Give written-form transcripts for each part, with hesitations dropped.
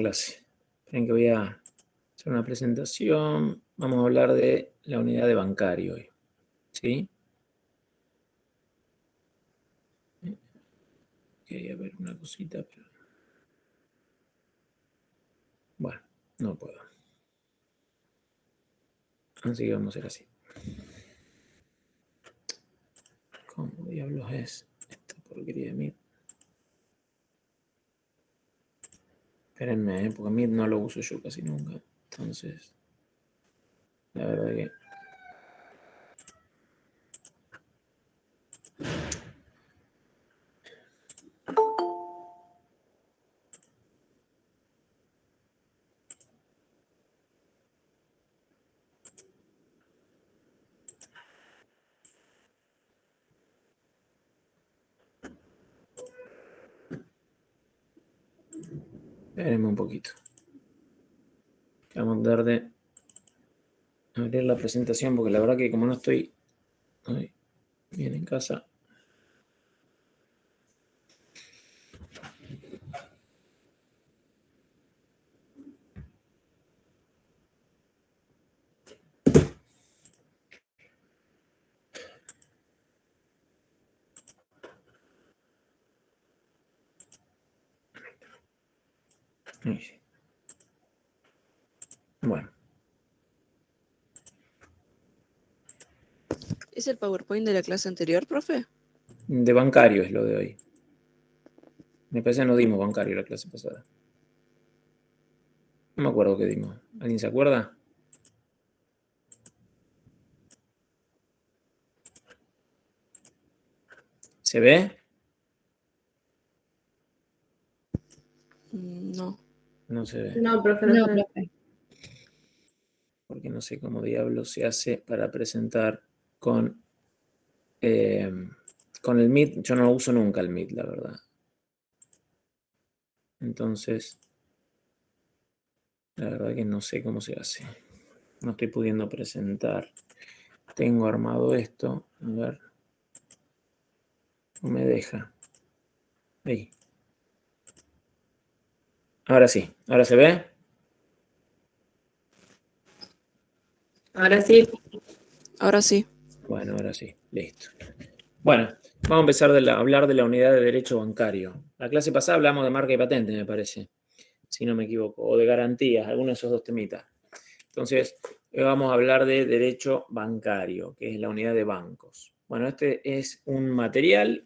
Clase. Esperen que voy a hacer una presentación. Vamos a hablar de la unidad de bancario hoy. ¿Sí? Quería ver una cosita, pero... Bueno, no puedo. Así que vamos a hacer así. ¿Cómo diablos es esta porquería de Meet? Espérenme, porque Meet no lo uso yo casi nunca. Entonces, la verdad que... Espérenme un poquito. Vamos a tratar de abrir la presentación, porque la verdad que como no estoy bien en casa... Bueno. ¿Es el PowerPoint de la clase anterior, profe? De bancario es lo de hoy. Me parece que no dimos bancario la clase pasada. No me acuerdo qué dimos. ¿Alguien se acuerda? ¿Se ve? No. No se ve. No, profe, no, profe. Porque no sé cómo diablos se hace para presentar con el Meet. Yo no lo uso nunca el Meet, la verdad. Entonces, la verdad que no sé cómo se hace. No estoy pudiendo presentar. Tengo armado esto. A ver. No me deja. Ahí. Ahora sí. ¿Ahora se ve? Ahora sí. Ahora sí. Bueno, ahora sí. Listo. Bueno, vamos a empezar a hablar de la unidad de derecho bancario. La clase pasada hablamos de marca y patente, me parece, si no me equivoco, o de garantías, alguno de esos dos temitas. Entonces, hoy vamos a hablar de derecho bancario, que es la unidad de bancos. Bueno, este es un material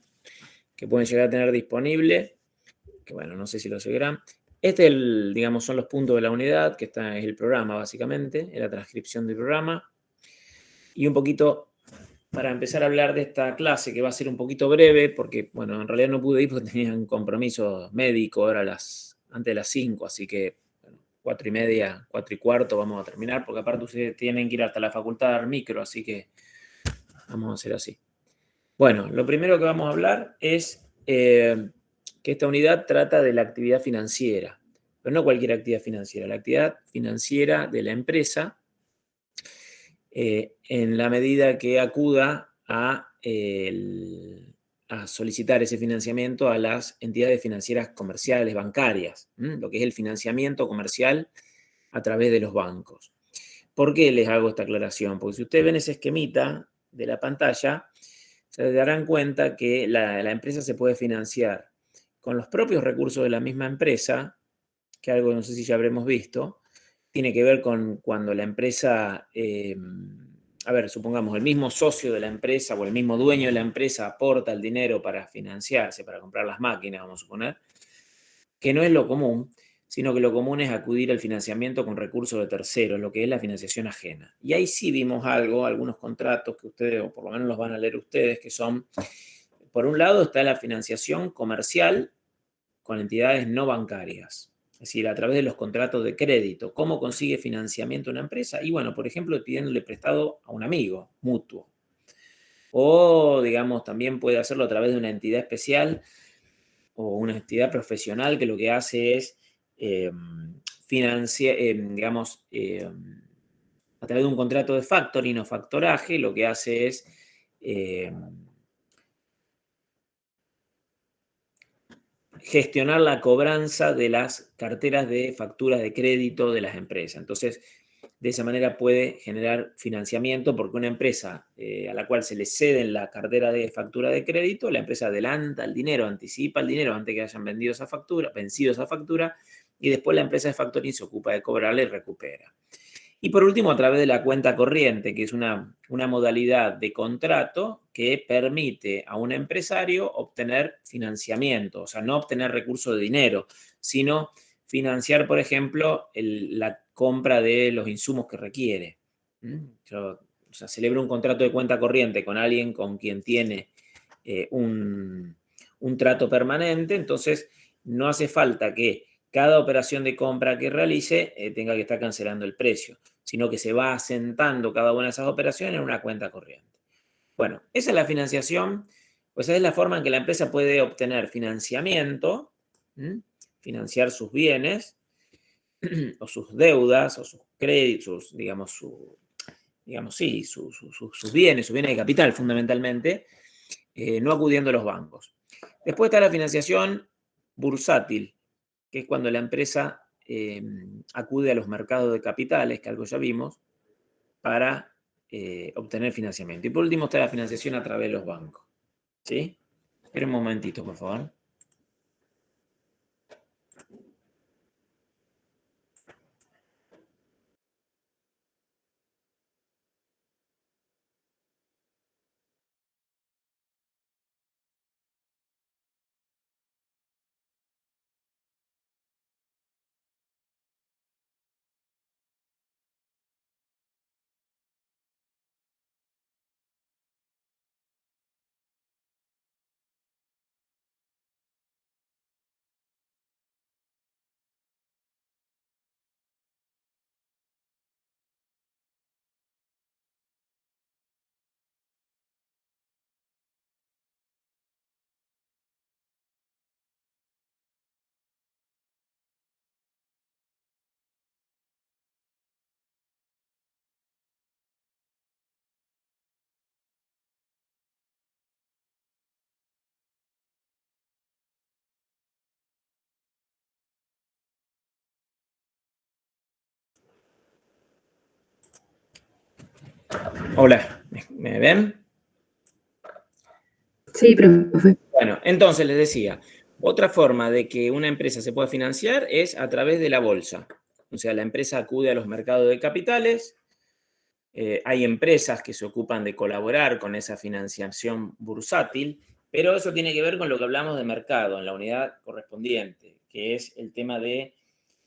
que pueden llegar a tener disponible, que bueno, no sé si lo seguirán. Este, digamos, son los puntos de la unidad, que es el programa, básicamente, es la transcripción del programa. Y un poquito... para empezar a hablar de esta clase, que va a ser un poquito breve, porque, bueno, en realidad no pude ir porque tenía un compromiso médico, era antes de las 5, así que, bueno, 4:30, 4:15 vamos a terminar, porque aparte ustedes tienen que ir hasta la facultad a dar micro, así que vamos a hacer así. Bueno, lo primero que vamos a hablar es que esta unidad trata de la actividad financiera, pero no cualquier actividad financiera, la actividad financiera de la empresa, en la medida que acuda a solicitar ese financiamiento a las entidades financieras comerciales, bancarias, lo que es el financiamiento comercial a través de los bancos. ¿Por qué les hago esta aclaración? Porque si ustedes ven ese esquemita de la pantalla, se darán cuenta que la empresa se puede financiar con los propios recursos de la misma empresa, que algo no sé si ya habremos visto, tiene que ver con cuando la empresa, supongamos, el mismo socio de la empresa o el mismo dueño de la empresa aporta el dinero para financiarse, para comprar las máquinas, vamos a suponer, que no es lo común, sino que lo común es acudir al financiamiento con recursos de terceros, lo que es la financiación ajena. Y ahí sí vimos algunos contratos que ustedes, o por lo menos los van a leer ustedes, que son, por un lado está la financiación comercial con entidades no bancarias. Es decir, a través de los contratos de crédito. ¿Cómo consigue financiamiento una empresa? Y bueno, por ejemplo, pidiéndole prestado a un amigo mutuo. O, digamos, también puede hacerlo a través de una entidad especial o una entidad profesional que lo que hace es financiar, a través de un contrato de factoring o factoraje, lo que hace es gestionar la cobranza de las carteras de facturas de crédito de las empresas. Entonces, de esa manera puede generar financiamiento porque una empresa a la cual se le cede la cartera de factura de crédito, la empresa adelanta el dinero, anticipa el dinero antes que hayan vencido esa factura, y después la empresa de factoring se ocupa de cobrarla y recupera. Y por último, a través de la cuenta corriente, que es una modalidad de contrato que permite a un empresario obtener financiamiento, o sea, no obtener recursos de dinero, sino financiar, por ejemplo, la compra de los insumos que requiere. Yo, celebro un contrato de cuenta corriente con alguien con quien tiene un trato permanente, entonces no hace falta que cada operación de compra que realice tenga que estar cancelando el precio, sino que se va asentando cada una de esas operaciones en una cuenta corriente. Bueno, esa es la financiación, pues esa es la forma en que la empresa puede obtener financiamiento, financiar sus bienes o sus deudas o sus créditos, sus bienes de capital fundamentalmente, no acudiendo a los bancos. Después está la financiación bursátil, que es cuando la empresa acude a los mercados de capitales, que algo ya vimos, para obtener financiamiento. Y por último está la financiación a través de los bancos. ¿Sí? Espera un momentito, por favor. Hola, ¿me ven? Sí, profe. Bueno, entonces les decía, otra forma de que una empresa se pueda financiar es a través de la bolsa. O sea, la empresa acude a los mercados de capitales. Hay empresas que se ocupan de colaborar con esa financiación bursátil, pero eso tiene que ver con lo que hablamos de mercado en la unidad correspondiente, que es el tema de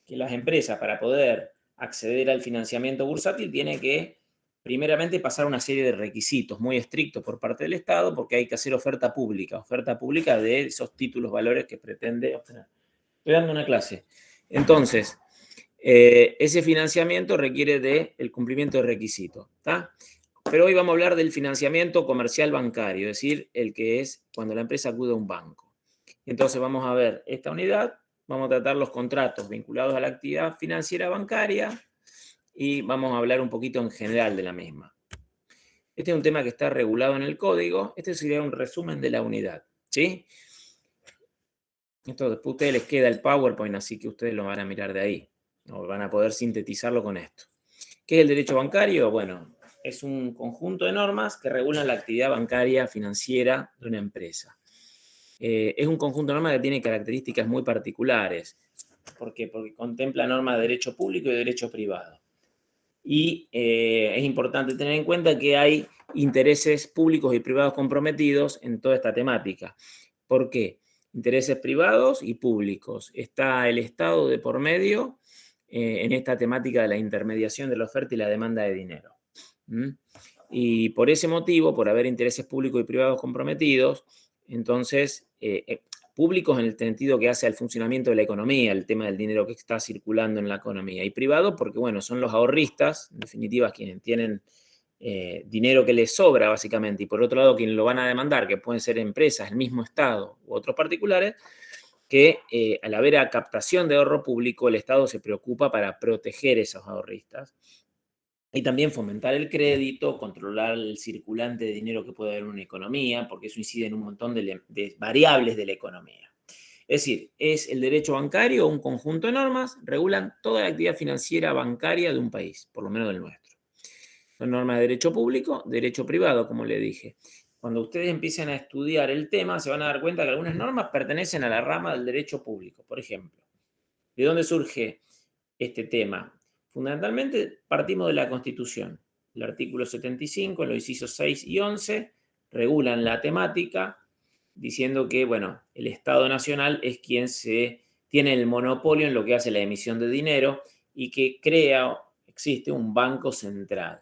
que las empresas, para poder acceder al financiamiento bursátil, tienen que primeramente pasar una serie de requisitos muy estrictos por parte del Estado, porque hay que hacer oferta pública de esos títulos valores que pretende obtener. Estoy dando una clase. Entonces, ese financiamiento requiere del cumplimiento de requisitos, ¿está? Pero hoy vamos a hablar del financiamiento comercial bancario, es decir, el que es cuando la empresa acude a un banco. Entonces vamos a ver esta unidad, vamos a tratar los contratos vinculados a la actividad financiera bancaria y vamos a hablar un poquito en general de la misma. Este es un tema que está regulado en el código. Este sería un resumen de la unidad, ¿sí? Esto después a ustedes les queda el PowerPoint, así que ustedes lo van a mirar de ahí. O van a poder sintetizarlo con esto. ¿Qué es el derecho bancario? Bueno, es un conjunto de normas que regulan la actividad bancaria financiera de una empresa. Es un conjunto de normas que tiene características muy particulares. ¿Por qué? Porque contempla normas de derecho público y de derecho privado. Y es importante tener en cuenta que hay intereses públicos y privados comprometidos en toda esta temática. ¿Por qué? Intereses privados y públicos. Está el Estado de por medio en esta temática de la intermediación de la oferta y la demanda de dinero. Y por ese motivo, por haber intereses públicos y privados comprometidos, entonces, públicos en el sentido que hace al funcionamiento de la economía, el tema del dinero que está circulando en la economía, y privados porque, bueno, son los ahorristas, en definitiva, quienes tienen dinero que les sobra, básicamente, y por otro lado, quienes lo van a demandar, que pueden ser empresas, el mismo Estado u otros particulares, que al haber a captación de ahorro público, el Estado se preocupa para proteger esos ahorristas y también fomentar el crédito, controlar el circulante de dinero que puede haber en una economía, porque eso incide en un montón de variables de la economía. Es decir, es el derecho bancario o un conjunto de normas, regulan toda la actividad financiera bancaria de un país, por lo menos del nuestro. Son normas de derecho público, derecho privado, como le dije. Cuando ustedes empiecen a estudiar el tema, se van a dar cuenta que algunas normas pertenecen a la rama del derecho público. Por ejemplo, ¿de dónde surge este tema? Fundamentalmente partimos de la Constitución. El artículo 75, en los incisos 6 y 11, regulan la temática diciendo que, bueno, el Estado Nacional es quien tiene el monopolio en lo que hace la emisión de dinero y que existe un banco central.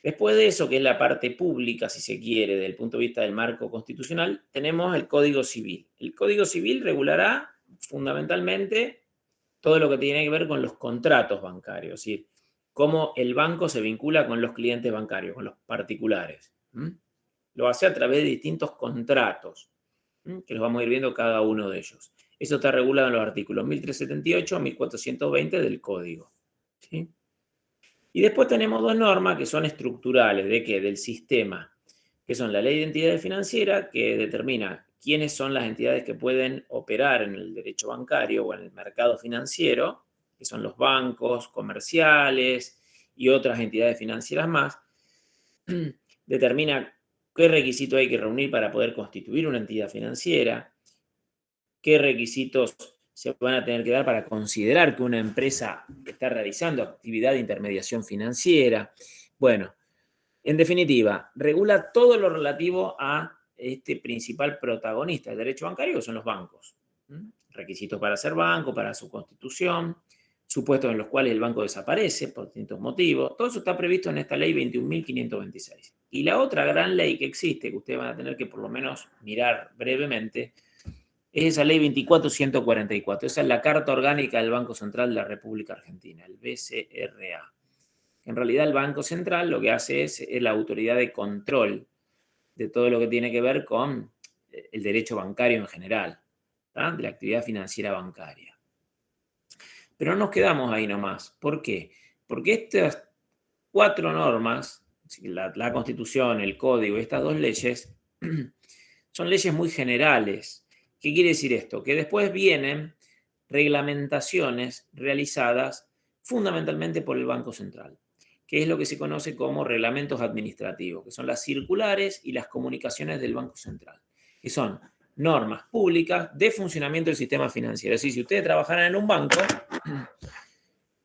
Después de eso, que es la parte pública, si se quiere, desde el punto de vista del marco constitucional, tenemos el Código Civil. El Código Civil regulará fundamentalmente todo lo que tiene que ver con los contratos bancarios, es decir, cómo el banco se vincula con los clientes bancarios, con los particulares. Lo hace a través de distintos contratos, que los vamos a ir viendo cada uno de ellos. Eso está regulado en los artículos 1378 a 1420 del Código. ¿Sí? Y después tenemos dos normas que son estructurales. ¿De qué? Del sistema, que son la Ley de Entidades Financieras, que determina quiénes son las entidades que pueden operar en el derecho bancario o en el mercado financiero, que son los bancos comerciales y otras entidades financieras más. Determina qué requisitos hay que reunir para poder constituir una entidad financiera, qué requisitos se van a tener que dar para considerar que una empresa está realizando actividad de intermediación financiera. Bueno, en definitiva, regula todo lo relativo a este principal protagonista del derecho bancario, que son los bancos. Requisitos para ser banco, para su constitución, supuestos en los cuales el banco desaparece por distintos motivos. Todo eso está previsto en esta ley 21.526. Y la otra gran ley que existe, que ustedes van a tener que por lo menos mirar brevemente, es esa ley 24.144. Esa es la Carta Orgánica del Banco Central de la República Argentina, el BCRA. En realidad el Banco Central lo que hace es la autoridad de control de todo lo que tiene que ver con el derecho bancario en general, ¿tá? De la actividad financiera bancaria. Pero no nos quedamos ahí nomás. ¿Por qué? Porque estas cuatro normas, la Constitución, el Código y estas dos leyes, son leyes muy generales. ¿Qué quiere decir esto? Que después vienen reglamentaciones realizadas fundamentalmente por el Banco Central, que es lo que se conoce como reglamentos administrativos, que son las circulares y las comunicaciones del Banco Central, que son normas públicas de funcionamiento del sistema financiero. Es decir, si ustedes trabajaran en un banco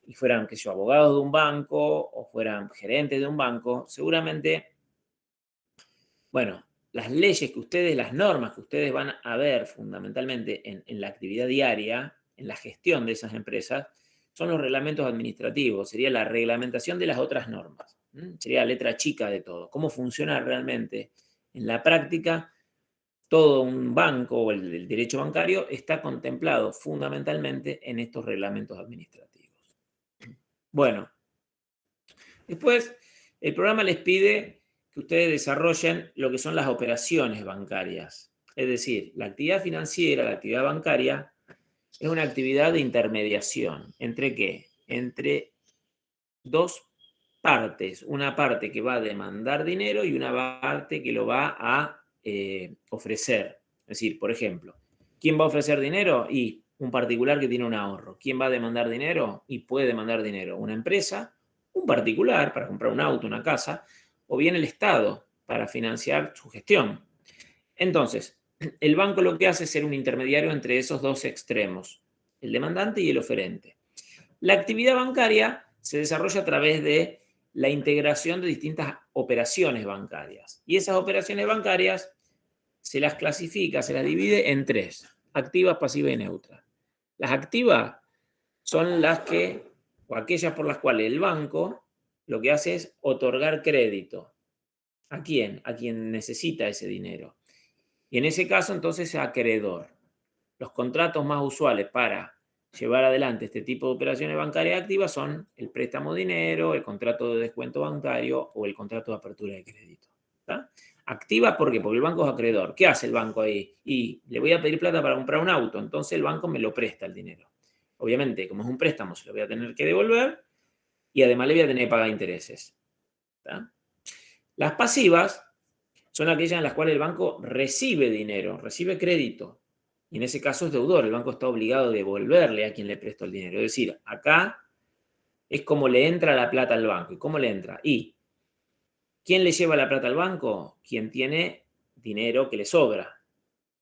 y fueran, qué sé yo, abogados de un banco o fueran gerentes de un banco, seguramente, bueno, las leyes que ustedes, las normas que ustedes van a ver fundamentalmente en la actividad diaria, en la gestión de esas empresas, son los reglamentos administrativos, sería la reglamentación de las otras normas, sería la letra chica de todo, cómo funciona realmente en la práctica. Todo un banco o el derecho bancario está contemplado fundamentalmente en estos reglamentos administrativos. Bueno, después el programa les pide que ustedes desarrollen lo que son las operaciones bancarias. Es decir, la actividad financiera, la actividad bancaria, es una actividad de intermediación. ¿Entre qué? Entre dos partes. Una parte que va a demandar dinero y una parte que lo va a ofrecer. Es decir, por ejemplo, ¿quién va a ofrecer dinero? Y un particular que tiene un ahorro. ¿Quién va a demandar dinero? Y puede demandar dinero. Una empresa, un particular para comprar un auto, una casa, o bien el Estado para financiar su gestión. Entonces, el banco lo que hace es ser un intermediario entre esos dos extremos, el demandante y el oferente. La actividad bancaria se desarrolla a través de la integración de distintas operaciones bancarias. Y esas operaciones bancarias se las clasifica, se las divide en tres: activas, pasivas y neutras. Las activas son las que, o aquellas por las cuales el banco lo que hace es otorgar crédito. ¿A quién? A quien necesita ese dinero. Y en ese caso, entonces, acreedor. Los contratos más usuales para llevar adelante este tipo de operaciones bancarias activas son el préstamo de dinero, el contrato de descuento bancario o el contrato de apertura de crédito. ¿Tá? Activa, ¿por qué? Porque el banco es acreedor. ¿Qué hace el banco ahí? Y le voy a pedir plata para comprar un auto, entonces el banco me lo presta el dinero. Obviamente, como es un préstamo, se lo voy a tener que devolver y además le voy a tener que pagar intereses. ¿Tá? Las pasivas son aquellas en las cuales el banco recibe dinero, recibe crédito. Y en ese caso es deudor, el banco está obligado a devolverle a quien le prestó el dinero. Es decir, acá es como le entra la plata al banco. ¿Y cómo le entra? Y ¿quién le lleva la plata al banco? Quien tiene dinero que le sobra.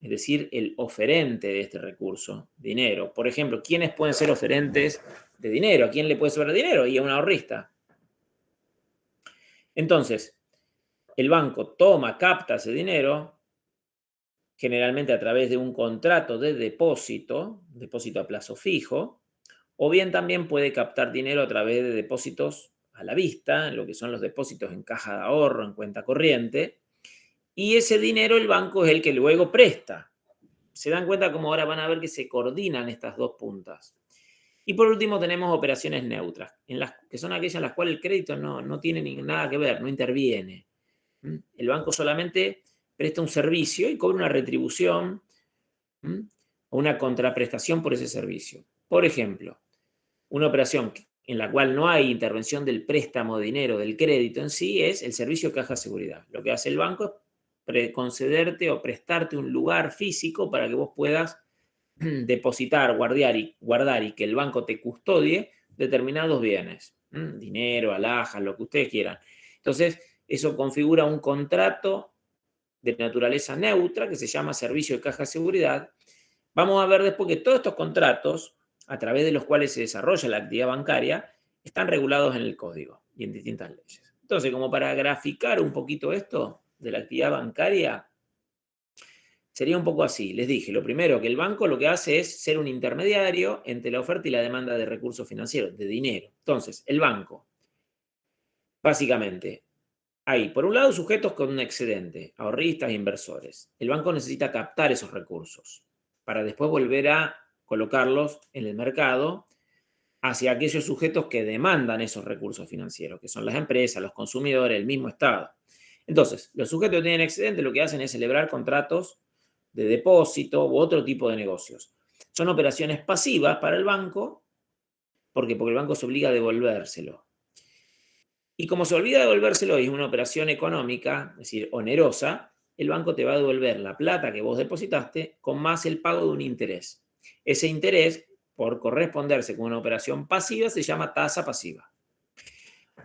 Es decir, el oferente de este recurso, dinero. Por ejemplo, ¿quiénes pueden ser oferentes de dinero? ¿A quién le puede sobrar dinero? Y a un ahorrista. Entonces, el banco capta ese dinero, generalmente a través de un contrato de depósito a plazo fijo, o bien también puede captar dinero a través de depósitos a la vista, lo que son los depósitos en caja de ahorro, en cuenta corriente, y ese dinero el banco es el que luego presta. Se dan cuenta cómo ahora van a ver que se coordinan estas dos puntas. Y por último tenemos operaciones neutras, que son aquellas en las cuales el crédito no tiene nada que ver, no interviene. El banco solamente presta un servicio y cobra una retribución o una contraprestación por ese servicio. Por ejemplo, una operación en la cual no hay intervención del préstamo de dinero, del crédito en sí, es el servicio de caja de seguridad. Lo que hace el banco es concederte o prestarte un lugar físico para que vos puedas depositar, guardar y que el banco te custodie determinados bienes, dinero, alhajas, lo que ustedes quieran. Entonces, eso configura un contrato de naturaleza neutra que se llama servicio de caja de seguridad. Vamos a ver después que todos estos contratos, a través de los cuales se desarrolla la actividad bancaria, están regulados en el código y en distintas leyes. Entonces, como para graficar un poquito esto de la actividad bancaria, sería un poco así. Les dije, lo primero, que el banco lo que hace es ser un intermediario entre la oferta y la demanda de recursos financieros, de dinero. Entonces, el banco, básicamente, hay, por un lado, sujetos con un excedente, ahorristas e inversores. El banco necesita captar esos recursos para después volver a colocarlos en el mercado hacia aquellos sujetos que demandan esos recursos financieros, que son las empresas, los consumidores, el mismo Estado. Entonces, los sujetos que tienen excedente lo que hacen es celebrar contratos de depósito u otro tipo de negocios. Son operaciones pasivas para el banco, porque el banco se obliga a devolvérselo. Y como se olvida de devolvérselo y es una operación económica, es decir, onerosa, el banco te va a devolver la plata que vos depositaste con más el pago de un interés. Ese interés, por corresponderse con una operación pasiva, se llama tasa pasiva.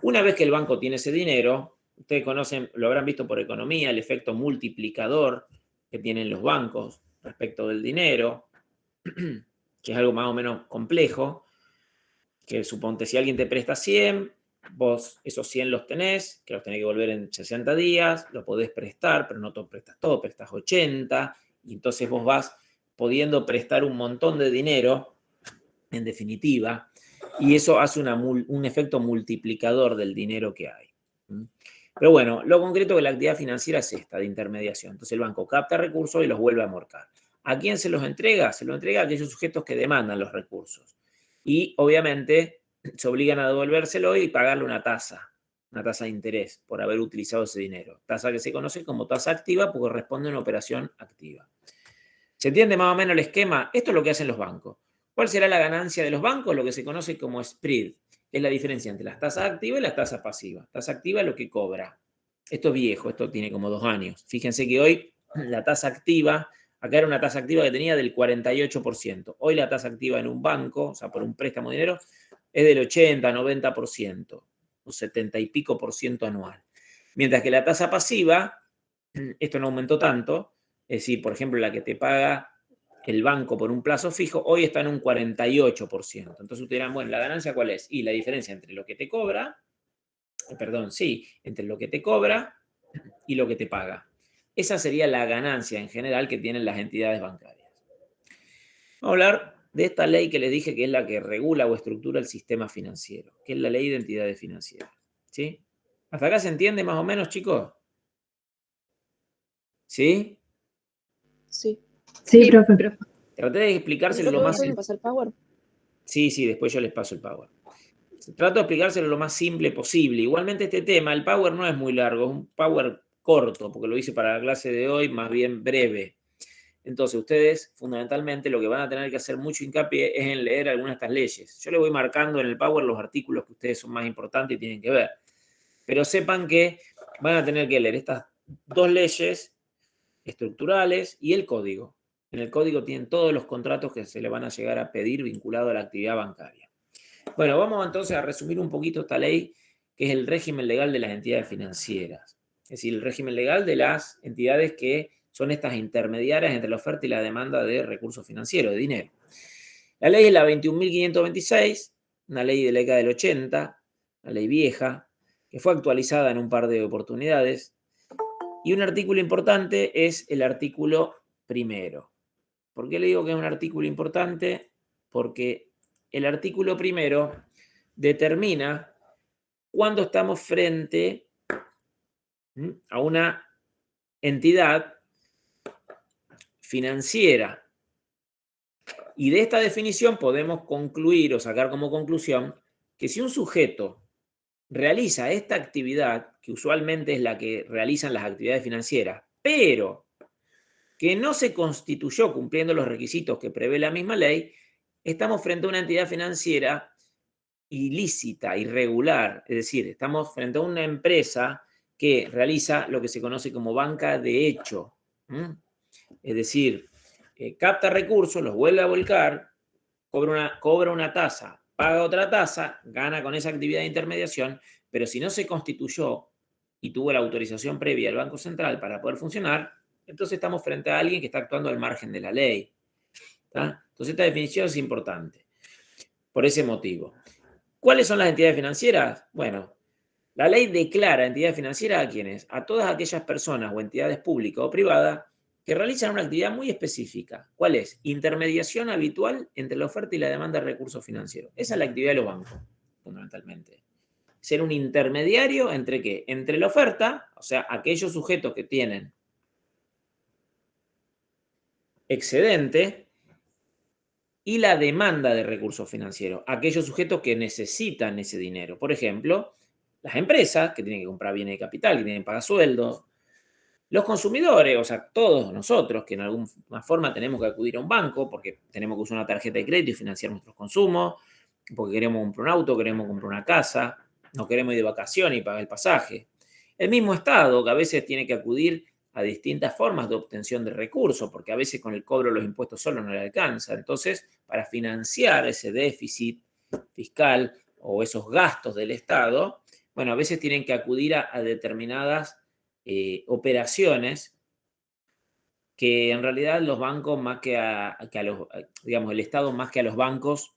Una vez que el banco tiene ese dinero, ustedes conocen, lo habrán visto por economía, el efecto multiplicador que tienen los bancos respecto del dinero, que es algo más o menos complejo, que suponte si alguien te presta 100, vos esos 100 los tenés, que los tenés que volver en 60 días, lo podés prestar, pero no te prestas todo, prestas 80, y entonces vos vas pudiendo prestar un montón de dinero, en definitiva, y eso hace un efecto multiplicador del dinero que hay. Pero bueno, lo concreto de la actividad financiera es esta, de intermediación. Entonces el banco capta recursos y los vuelve a amorcar. ¿A quién se los entrega? Se los entrega a aquellos sujetos que demandan los recursos. Y obviamente se obligan a devolvérselo y pagarle una tasa de interés por haber utilizado ese dinero. Tasa que se conoce como tasa activa porque corresponde a una operación activa. ¿Se entiende más o menos el esquema? Esto es lo que hacen los bancos. ¿Cuál será la ganancia de los bancos? Lo que se conoce como spread. Es la diferencia entre las tasas activas y las tasas pasivas. Tasa activa es lo que cobra. Esto es viejo, esto tiene como 2 años. Fíjense que hoy la tasa activa, acá era una tasa activa que tenía del 48%. Hoy la tasa activa en un banco, o sea, por un préstamo de dinero, es del 80, 90%, o 70 y pico por ciento anual. Mientras que la tasa pasiva, esto no aumentó tanto, es decir, por ejemplo, la que te paga el banco por un plazo fijo, hoy está en un 48%. Entonces ustedes dirán, bueno, ¿la ganancia cuál es? Y la diferencia entre lo que te cobra, entre lo que te cobra y lo que te paga. Esa sería la ganancia en general que tienen las entidades bancarias. Vamos a hablar de esta ley que les dije que es la que regula o estructura el sistema financiero, que es la ley de entidades financieras. ¿Sí? ¿Hasta acá se entiende más o menos, chicos? ¿Sí? Sí. Sí, profe. Traté de explicárselo lo más... ¿Pueden pasar Power? Sí, después yo les paso el Power. Trato de explicárselo lo más simple posible. Igualmente este tema, el Power no es muy largo, es un Power corto, porque lo hice para la clase de hoy, más bien breve. Entonces ustedes, fundamentalmente, lo que van a tener que hacer mucho hincapié es en leer algunas de estas leyes. Yo les voy marcando en el Power los artículos que ustedes son más importantes y tienen que ver. Pero sepan que van a tener que leer estas 2 leyes estructurales y el código. En el código tienen todos los contratos que se le van a llegar a pedir vinculados a la actividad bancaria. Bueno, vamos entonces a resumir un poquito esta ley, que es el régimen legal de las entidades financieras. Es decir, el régimen legal de las entidades que son estas intermediarias entre la oferta y la demanda de recursos financieros, de dinero. La ley es la 21.526, una ley de la década del 80, una ley vieja, que fue actualizada en un par de oportunidades. Y un artículo importante es el artículo primero. ¿Por qué le digo que es un artículo importante? Porque el artículo primero determina cuándo estamos frente a una entidad financiera. Y de esta definición podemos concluir o sacar como conclusión que si un sujeto realiza esta actividad, que usualmente es la que realizan las actividades financieras, pero que no se constituyó cumpliendo los requisitos que prevé la misma ley, estamos frente a una entidad financiera ilícita, irregular. Es decir, estamos frente a una empresa que realiza lo que se conoce como banca de hecho. Es decir, capta recursos, los vuelve a volcar, cobra una tasa, paga otra tasa, gana con esa actividad de intermediación, pero si no se constituyó y tuvo la autorización previa del Banco Central para poder funcionar, entonces estamos frente a alguien que está actuando al margen de la ley. ¿Tá? Entonces esta definición es importante por ese motivo. ¿Cuáles son las entidades financieras? Bueno, la ley declara entidad financiera a quienes, a todas aquellas personas o entidades públicas o privadas que realizan una actividad muy específica. ¿Cuál es? Intermediación habitual entre la oferta y la demanda de recursos financieros. Esa es la actividad de los bancos, fundamentalmente. Ser un intermediario entre ¿qué? Entre la oferta, o sea, aquellos sujetos que tienen excedente, y la demanda de recursos financieros, aquellos sujetos que necesitan ese dinero. Por ejemplo, las empresas que tienen que comprar bienes de capital, que tienen que pagar sueldos, los consumidores, o sea, todos nosotros que en alguna forma tenemos que acudir a un banco porque tenemos que usar una tarjeta de crédito y financiar nuestros consumos, porque queremos comprar un auto, queremos comprar una casa, no queremos ir de vacaciones y pagar el pasaje. El mismo Estado que a veces tiene que acudir a distintas formas de obtención de recursos, porque a veces con el cobro de los impuestos solo no le alcanza. Entonces, para financiar ese déficit fiscal o esos gastos del Estado, bueno, a veces tienen que acudir a determinadas operaciones que en realidad los bancos más que a los, digamos, el Estado más que a los bancos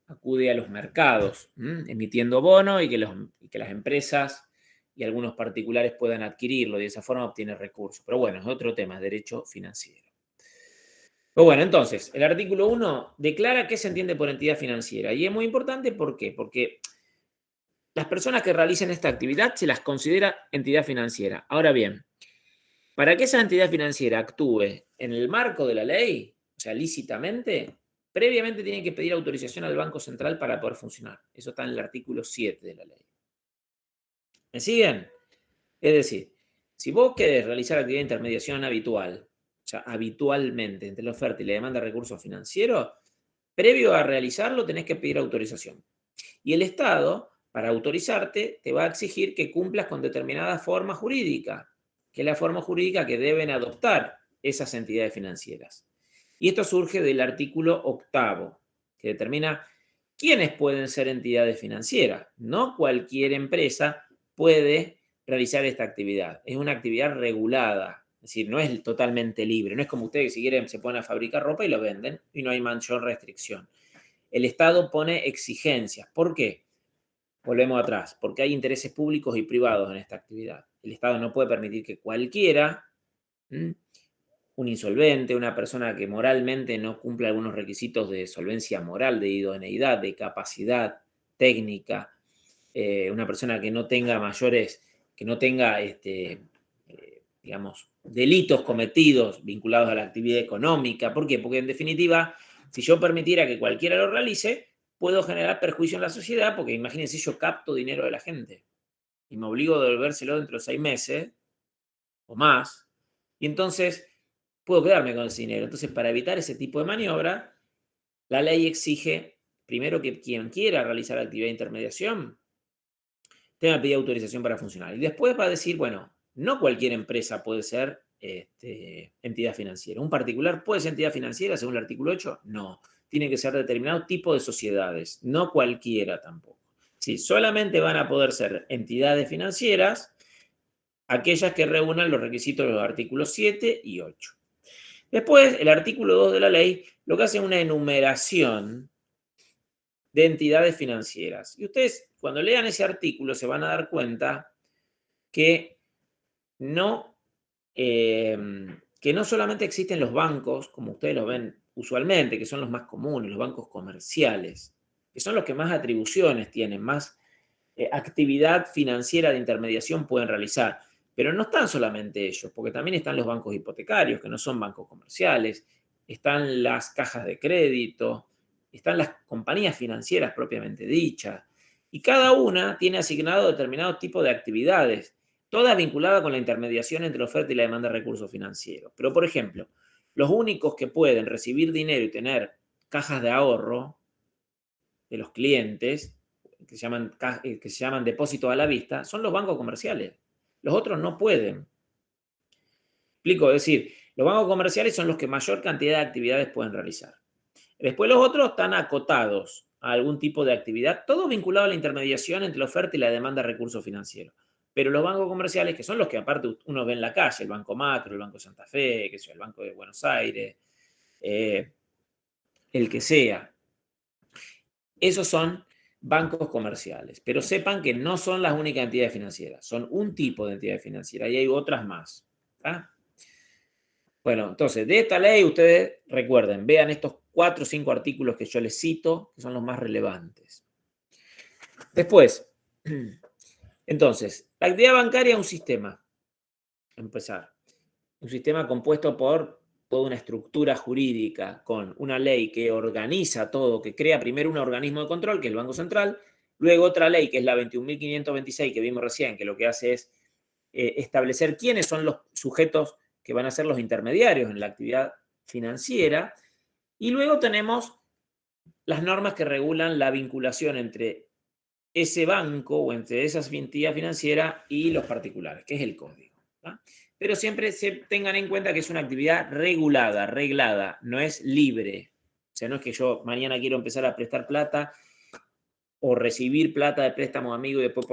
acude a los mercados, emitiendo bonos y que las empresas y algunos particulares puedan adquirirlo y de esa forma obtiene recursos. Pero bueno, es otro tema, es derecho financiero. Pero bueno, entonces, el artículo 1 declara qué se entiende por entidad financiera. Y es muy importante, ¿por qué? Porque las personas que realicen esta actividad se las considera entidad financiera. Ahora bien, para que esa entidad financiera actúe en el marco de la ley, o sea, lícitamente, previamente tienen que pedir autorización al Banco Central para poder funcionar. Eso está en el artículo 7 de la ley. ¿Me siguen? Es decir, si vos querés realizar actividad de intermediación habitual, o sea, habitualmente entre la oferta y la demanda de recursos financieros, previo a realizarlo tenés que pedir autorización. Y el Estado, para autorizarte, te va a exigir que cumplas con determinada forma jurídica, que es la forma jurídica que deben adoptar esas entidades financieras. Y esto surge del artículo 8, que determina quiénes pueden ser entidades financieras. No cualquier empresa puede realizar esta actividad. Es una actividad regulada, es decir, no es totalmente libre. No es como ustedes que si quieren se ponen a fabricar ropa y lo venden y no hay mayor restricción. El Estado pone exigencias. ¿Por qué? Volvemos atrás, porque hay intereses públicos y privados en esta actividad. El Estado no puede permitir que cualquiera, un insolvente, una persona que moralmente no cumple algunos requisitos de solvencia moral, de idoneidad, de capacidad técnica, una persona que no tenga mayores, que no tenga, digamos, delitos cometidos vinculados a la actividad económica. ¿Por qué? Porque en definitiva, si yo permitiera que cualquiera lo realice, puedo generar perjuicio en la sociedad, porque imagínense, yo capto dinero de la gente y me obligo a devolvérselo dentro de 6 meses o más, y entonces puedo quedarme con ese dinero. Entonces, para evitar ese tipo de maniobra, la ley exige, primero, que quien quiera realizar actividad de intermediación tenga que pedir autorización para funcionar. Y después va a decir, bueno, no cualquier empresa puede ser entidad financiera. ¿Un particular puede ser entidad financiera según el artículo 8? No. Tiene que ser determinado tipo de sociedades, no cualquiera tampoco. Sí, solamente van a poder ser entidades financieras aquellas que reúnan los requisitos de los artículos 7 y 8. Después, el artículo 2 de la ley lo que hace es una enumeración de entidades financieras. Y ustedes, cuando lean ese artículo, se van a dar cuenta que no solamente existen los bancos, como ustedes los ven usualmente, que son los más comunes, los bancos comerciales, que son los que más atribuciones tienen, más actividad financiera de intermediación pueden realizar. Pero no están solamente ellos, porque también están los bancos hipotecarios, que no son bancos comerciales, están las cajas de crédito, están las compañías financieras propiamente dichas, y cada una tiene asignado determinado tipo de actividades, todas vinculadas con la intermediación entre la oferta y la demanda de recursos financieros. Pero, por ejemplo, los únicos que pueden recibir dinero y tener cajas de ahorro de los clientes, que se llaman depósitos a la vista, son los bancos comerciales. Los otros no pueden. Explico, es decir, los bancos comerciales son los que mayor cantidad de actividades pueden realizar. Después los otros están acotados a algún tipo de actividad, todo vinculado a la intermediación entre la oferta y la demanda de recursos financieros. Pero los bancos comerciales, que son los que aparte uno ve en la calle, el Banco Macro, el Banco de Santa Fe, el Banco de Buenos Aires, el que sea, esos son bancos comerciales. Pero sepan que no son las únicas entidades financieras, son un tipo de entidad financiera y hay otras más. ¿Ah? Bueno, entonces, de esta ley ustedes recuerden, vean estos 4 o 5 artículos que yo les cito, que son los más relevantes. Después, entonces, la actividad bancaria es un sistema, empezar, un sistema compuesto por toda una estructura jurídica, con una ley que organiza todo, que crea primero un organismo de control, que es el Banco Central, luego otra ley, que es la 21.526, que vimos recién, que lo que hace es establecer quiénes son los sujetos que van a ser los intermediarios en la actividad financiera, y luego tenemos las normas que regulan la vinculación entre ese banco o entre esa entidad financiera y los particulares, que es el código. ¿Va? Pero siempre tengan en cuenta que es una actividad regulada, reglada, no es libre. O sea, no es que yo mañana quiero empezar a prestar plata o recibir plata de préstamo amigo y después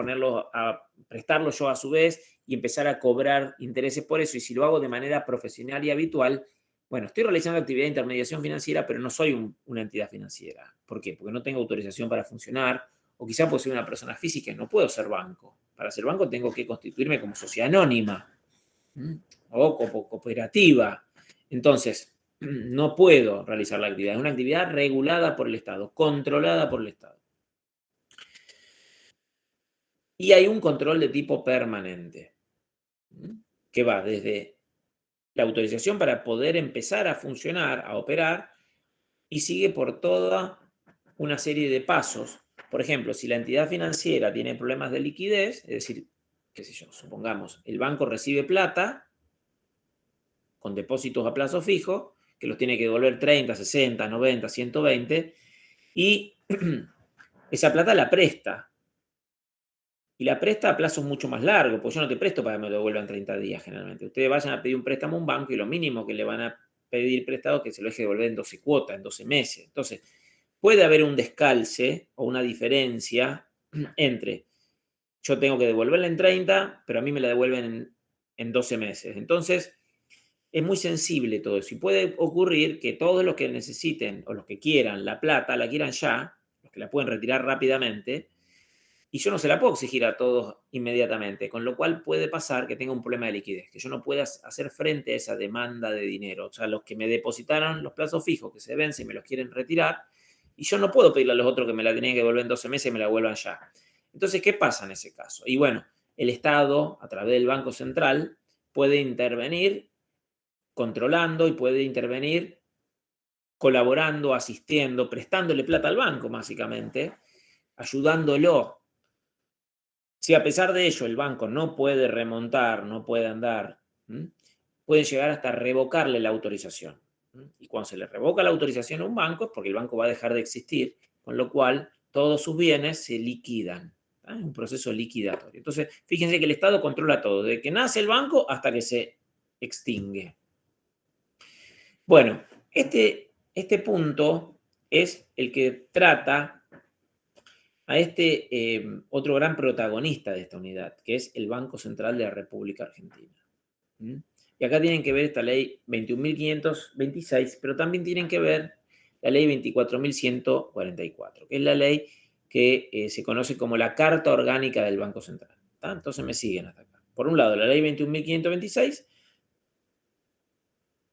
prestarlo yo a su vez y empezar a cobrar intereses por eso. Y si lo hago de manera profesional y habitual, bueno, estoy realizando actividad de intermediación financiera, pero no soy una entidad financiera. ¿Por qué? Porque no tengo autorización para funcionar, o quizá puedo ser una persona física y no puedo ser banco. Para ser banco tengo que constituirme como sociedad anónima o como cooperativa. Entonces, no puedo realizar la actividad. Es una actividad regulada por el Estado, controlada por el Estado. Y hay un control de tipo permanente, que va desde la autorización para poder empezar a funcionar, a operar, y sigue por toda una serie de pasos. Por ejemplo, si la entidad financiera tiene problemas de liquidez, es decir, qué sé yo, supongamos, el banco recibe plata con depósitos a plazo fijo, que los tiene que devolver 30, 60, 90, 120, y esa plata la presta. Y la presta a plazos mucho más largos, porque yo no te presto para que me lo devuelvan 30 días generalmente. Ustedes vayan a pedir un préstamo a un banco y lo mínimo que le van a pedir prestado es que se lo deje devolver en 12 cuotas, en 12 meses. Entonces, puede haber un descalce o una diferencia entre yo tengo que devolverla en 30, pero a mí me la devuelven en 12 meses. Entonces, es muy sensible todo eso. Y puede ocurrir que todos los que necesiten o los que quieran la plata, la quieran ya, los que la pueden retirar rápidamente, y yo no se la puedo exigir a todos inmediatamente, con lo cual puede pasar que tenga un problema de liquidez, que yo no pueda hacer frente a esa demanda de dinero. O sea, los que me depositaron los plazos fijos que se vencen y me los quieren retirar, y yo no puedo pedirle a los otros que me la tenían que devolver en 12 meses y me la vuelvan ya. Entonces, ¿qué pasa en ese caso? Y bueno, el Estado, a través del Banco Central, puede intervenir controlando y puede intervenir colaborando, asistiendo, prestándole plata al banco, básicamente, ayudándolo. Si a pesar de ello el banco no puede remontar, no puede andar, pueden llegar hasta revocarle la autorización. Y cuando se le revoca la autorización a un banco es porque el banco va a dejar de existir, con lo cual todos sus bienes se liquidan. Es un proceso liquidatorio. Entonces, fíjense que el Estado controla todo, desde que nace el banco hasta que se extingue. Bueno, este punto es el que trata a otro gran protagonista de esta unidad, que es el Banco Central de la República Argentina. ¿Mm? Y acá tienen que ver esta ley 21.526, pero también tienen que ver la ley 24.144, que es la ley que se conoce como la Carta Orgánica del Banco Central. ¿Tá? Entonces me siguen hasta acá. Por un lado, la ley 21.526,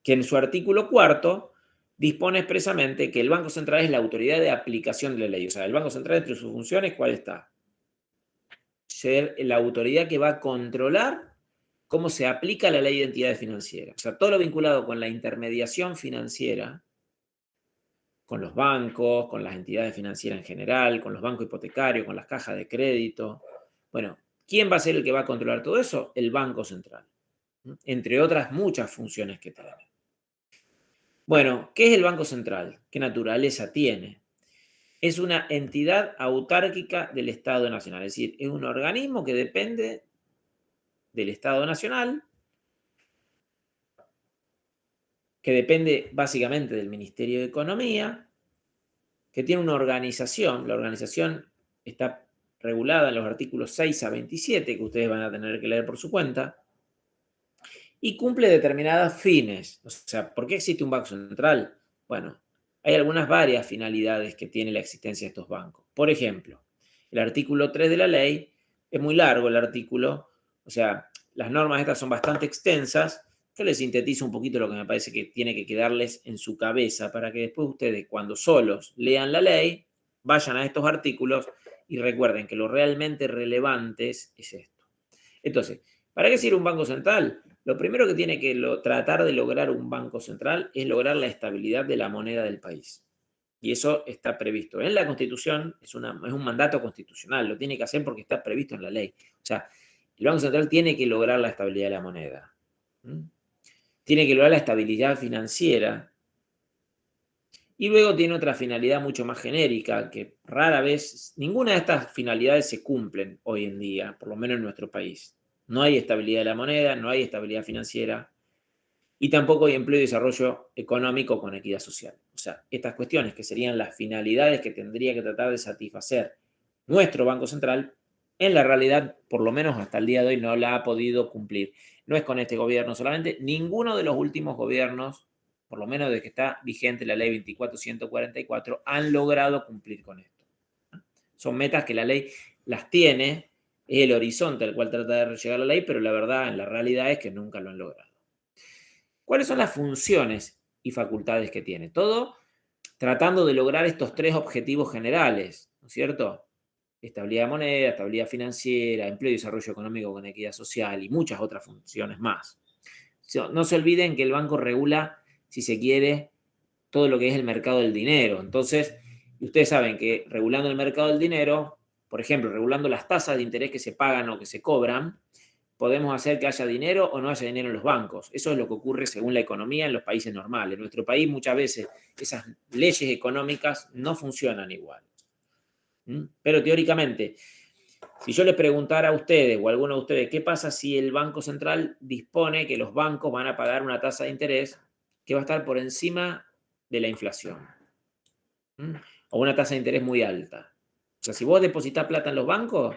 que en su artículo 4 dispone expresamente que el Banco Central es la autoridad de aplicación de la ley. O sea, el Banco Central, entre sus funciones, ¿cuál está? Ser la autoridad que va a controlar cómo se aplica la ley de entidades financieras. O sea, todo lo vinculado con la intermediación financiera, con los bancos, con las entidades financieras en general, con los bancos hipotecarios, con las cajas de crédito. Bueno, ¿quién va a ser el que va a controlar todo eso? El Banco Central. Entre otras muchas funciones que tiene. Bueno, ¿qué es el Banco Central? ¿Qué naturaleza tiene? Es una entidad autárquica del Estado Nacional, es decir, es un organismo que depende del Estado Nacional, que depende básicamente del Ministerio de Economía, que tiene una organización. La organización está regulada en los artículos 6 a 27, que ustedes van a tener que leer por su cuenta, y cumple determinadas fines. O sea, ¿por qué existe un Banco Central? Bueno, hay varias finalidades que tiene la existencia de estos bancos. Por ejemplo, el artículo 3 de la ley, es muy largo el artículo, o sea, las normas estas son bastante extensas. Yo les sintetizo un poquito lo que me parece que tiene que quedarles en su cabeza para que después ustedes, cuando solos lean la ley, vayan a estos artículos y recuerden que lo realmente relevante es esto. Entonces, ¿para qué sirve un banco central? Lo primero que tiene que tratar de lograr un banco central es lograr la estabilidad de la moneda del país. Y eso está previsto en la Constitución, es un mandato constitucional, lo tiene que hacer porque está previsto en la ley. O sea, el Banco Central tiene que lograr la estabilidad de la moneda. Tiene que lograr la estabilidad financiera. Y luego tiene otra finalidad mucho más genérica, que rara vez, ninguna de estas finalidades se cumplen hoy en día, por lo menos en nuestro país. No hay estabilidad de la moneda, no hay estabilidad financiera y tampoco hay empleo y desarrollo económico con equidad social. O sea, estas cuestiones que serían las finalidades que tendría que tratar de satisfacer nuestro Banco Central, en la realidad, por lo menos hasta el día de hoy, no la ha podido cumplir. No es con este gobierno solamente, ninguno de los últimos gobiernos, por lo menos desde que está vigente la ley 24.144, han logrado cumplir con esto. Son metas que la ley las tiene, es el horizonte al cual trata de llegar la ley, pero la verdad, en la realidad es que nunca lo han logrado. ¿Cuáles son las funciones y facultades que tiene? Todo tratando de lograr estos tres objetivos generales, ¿no es cierto? Estabilidad de moneda, estabilidad financiera, empleo y desarrollo económico con equidad social y muchas otras funciones más. No se olviden que el banco regula, si se quiere, todo lo que es el mercado del dinero. Entonces, ustedes saben que regulando el mercado del dinero, por ejemplo, regulando las tasas de interés que se pagan o que se cobran, podemos hacer que haya dinero o no haya dinero en los bancos. Eso es lo que ocurre según la economía en los países normales. En nuestro país muchas veces esas leyes económicas no funcionan igual. Pero teóricamente, si yo les preguntara a ustedes o a alguno de ustedes, ¿qué pasa si el Banco Central dispone que los bancos van a pagar una tasa de interés que va a estar por encima de la inflación? O una tasa de interés muy alta. O sea, si vos depositas plata en los bancos,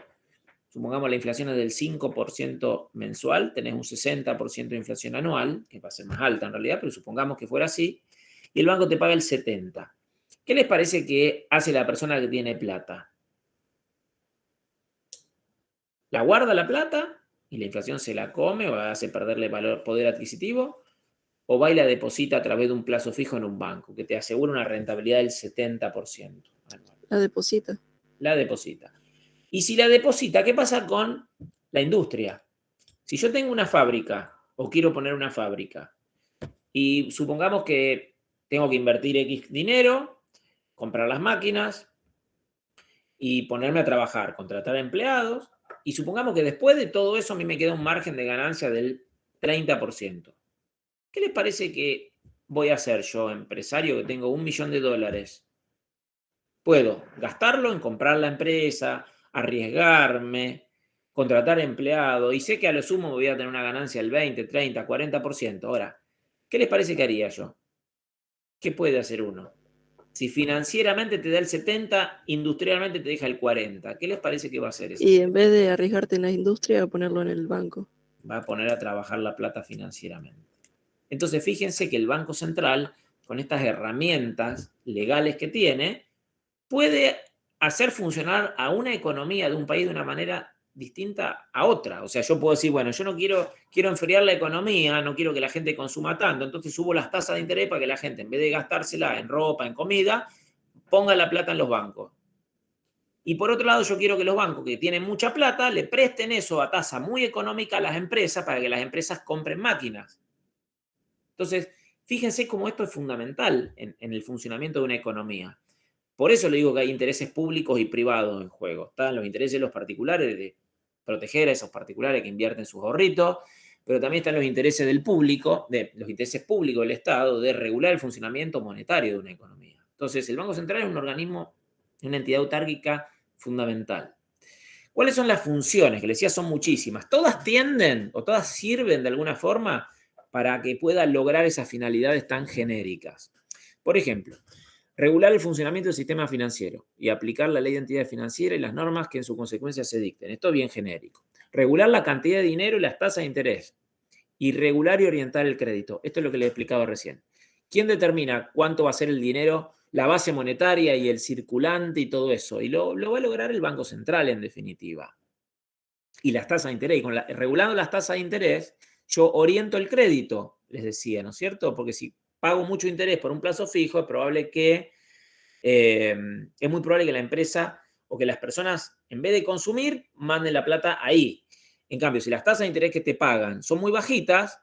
supongamos la inflación es del 5% mensual, tenés un 60% de inflación anual, que va a ser más alta en realidad, pero supongamos que fuera así, y el banco te paga el 70%. ¿Qué les parece que hace la persona que tiene plata? ¿La guarda la plata y la inflación se la come o hace perderle poder adquisitivo? ¿O va y la deposita a través de un plazo fijo en un banco que te asegura una rentabilidad del 70% anual? La deposita. La deposita. Y si la deposita, ¿qué pasa con la industria? Si yo tengo una fábrica o quiero poner una fábrica y supongamos que tengo que invertir X dinero, comprar las máquinas y ponerme a trabajar, contratar empleados, y supongamos que después de todo eso a mí me queda un margen de ganancia del 30%. ¿Qué les parece que voy a hacer yo, empresario, que tengo $1.000.000? Puedo gastarlo en comprar la empresa, arriesgarme, contratar empleado y sé que a lo sumo voy a tener una ganancia del 20, 30, 40%. Ahora, ¿qué les parece que haría yo? ¿Qué puede hacer uno? Si financieramente te da el 70, industrialmente te deja el 40. ¿Qué les parece que va a hacer eso? Y en vez de arriesgarte en la industria, ponerlo en el banco. Va a poner a trabajar la plata financieramente. Entonces, fíjense que el Banco Central, con estas herramientas legales que tiene, puede hacer funcionar a una economía de un país de una manera distinta a otra. O sea, yo puedo decir, bueno, yo no quiero enfriar la economía, no quiero que la gente consuma tanto, entonces subo las tasas de interés para que la gente, en vez de gastársela en ropa, en comida, ponga la plata en los bancos. Y por otro lado, yo quiero que los bancos que tienen mucha plata le presten eso a tasa muy económica a las empresas para que las empresas compren máquinas. Entonces, fíjense cómo esto es fundamental en el funcionamiento de una economía. Por eso le digo que hay intereses públicos y privados en juego. Están los intereses de los particulares de proteger a esos particulares que invierten sus ahorritos, pero también están los intereses del público, los intereses públicos del Estado de regular el funcionamiento monetario de una economía. Entonces, el Banco Central es un organismo, una entidad autárquica fundamental. ¿Cuáles son las funciones? Que les decía, son muchísimas. Todas tienden o todas sirven de alguna forma para que pueda lograr esas finalidades tan genéricas. Por ejemplo, regular el funcionamiento del sistema financiero y aplicar la ley de entidades financieras y las normas que en su consecuencia se dicten. Esto es bien genérico. Regular la cantidad de dinero y las tasas de interés. Y regular y orientar el crédito. Esto es lo que les explicaba recién. ¿Quién determina cuánto va a ser el dinero, la base monetaria y el circulante y todo eso? Y lo va a lograr el Banco Central, en definitiva. Y las tasas de interés. Y regulando las tasas de interés, yo oriento el crédito, les decía, ¿no es cierto? Porque si pago mucho interés por un plazo fijo, es probable que, es muy probable que la empresa o que las personas, en vez de consumir, manden la plata ahí. En cambio, si las tasas de interés que te pagan son muy bajitas,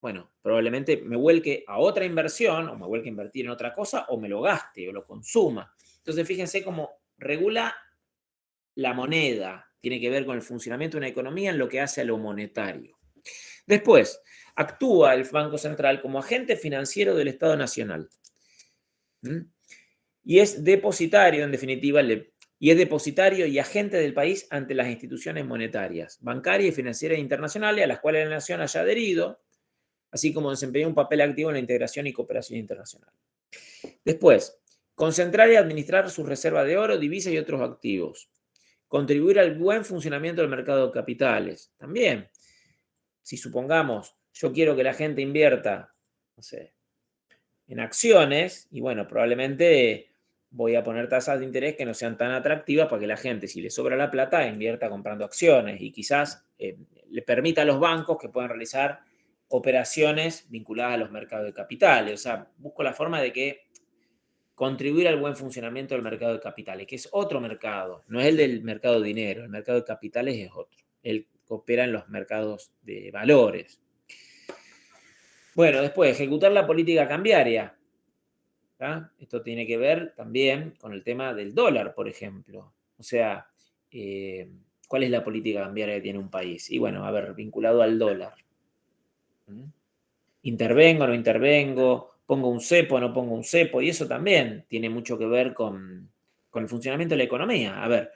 bueno, probablemente me vuelque a otra inversión, o me vuelque a invertir en otra cosa, o me lo gaste, o lo consuma. Entonces, fíjense cómo regula la moneda, tiene que ver con el funcionamiento de una economía en lo que hace a lo monetario. Después, actúa el Banco Central como agente financiero del Estado Nacional. Y es depositario, en definitiva, y es depositario y agente del país ante las instituciones monetarias, bancarias y financieras internacionales a las cuales la nación haya adherido, así como desempeña un papel activo en la integración y cooperación internacional. Después, concentrar y administrar sus reservas de oro, divisas y otros activos. Contribuir al buen funcionamiento del mercado de capitales. También, si supongamos, yo quiero que la gente invierta, no sé, en acciones, y bueno, probablemente voy a poner tasas de interés que no sean tan atractivas para que la gente, si le sobra la plata, invierta comprando acciones y quizás le permita a los bancos que puedan realizar operaciones vinculadas a los mercados de capitales. O sea, busco la forma de que contribuir al buen funcionamiento del mercado de capitales, que es otro mercado, no es el del mercado de dinero, el mercado de capitales es otro. Él opera en los mercados de valores. Bueno, después, ejecutar la política cambiaria. ¿Ah? Esto tiene que ver también con el tema del dólar, por ejemplo. O sea, ¿cuál es la política cambiaria que tiene un país? Y bueno, a ver, vinculado al dólar. ¿Intervengo o no intervengo? ¿Pongo un cepo o no pongo un cepo? Y eso también tiene mucho que ver con el funcionamiento de la economía. A ver,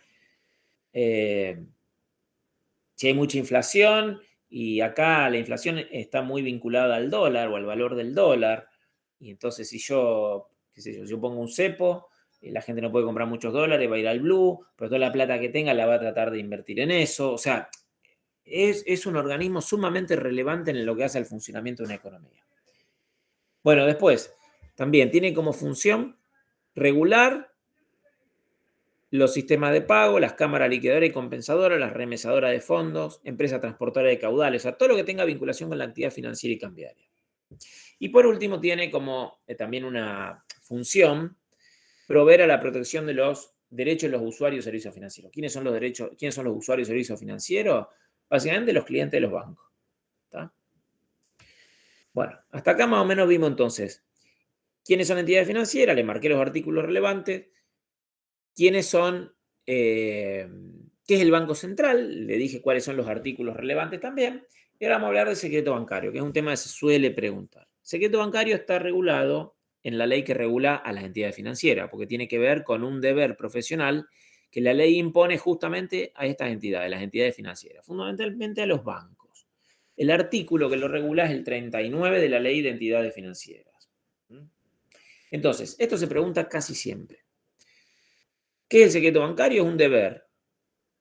si hay mucha inflación y acá la inflación está muy vinculada al dólar o al valor del dólar, y entonces si yo, qué sé yo, si yo pongo un cepo, la gente no puede comprar muchos dólares, va a ir al blue, pero toda la plata que tenga la va a tratar de invertir en eso. O sea, es un organismo sumamente relevante en lo que hace al funcionamiento de una economía. Bueno, después, también tiene como función regular los sistemas de pago, las cámaras liquidadoras y compensadoras, las remesadoras de fondos, empresas transportadoras de caudales, o sea, todo lo que tenga vinculación con la actividad financiera y cambiaria. Y por último, tiene como también una función proveer a la protección de los derechos de los usuarios de servicios financieros. ¿Quiénes son los usuarios de servicios financieros? Básicamente los clientes de los bancos. ¿Está? Bueno, hasta acá más o menos vimos entonces quiénes son entidades financieras, le marqué los artículos relevantes, quiénes son, qué es el Banco Central, le dije cuáles son los artículos relevantes también, y ahora vamos a hablar del secreto bancario, que es un tema que se suele preguntar. El secreto bancario está regulado en la ley que regula a las entidades financieras, porque tiene que ver con un deber profesional que la ley impone justamente a estas entidades, las entidades financieras, fundamentalmente a los bancos. El artículo que lo regula es el 39 de la Ley de Entidades Financieras. Entonces, esto se pregunta casi siempre. ¿Qué es el secreto bancario? Es un deber.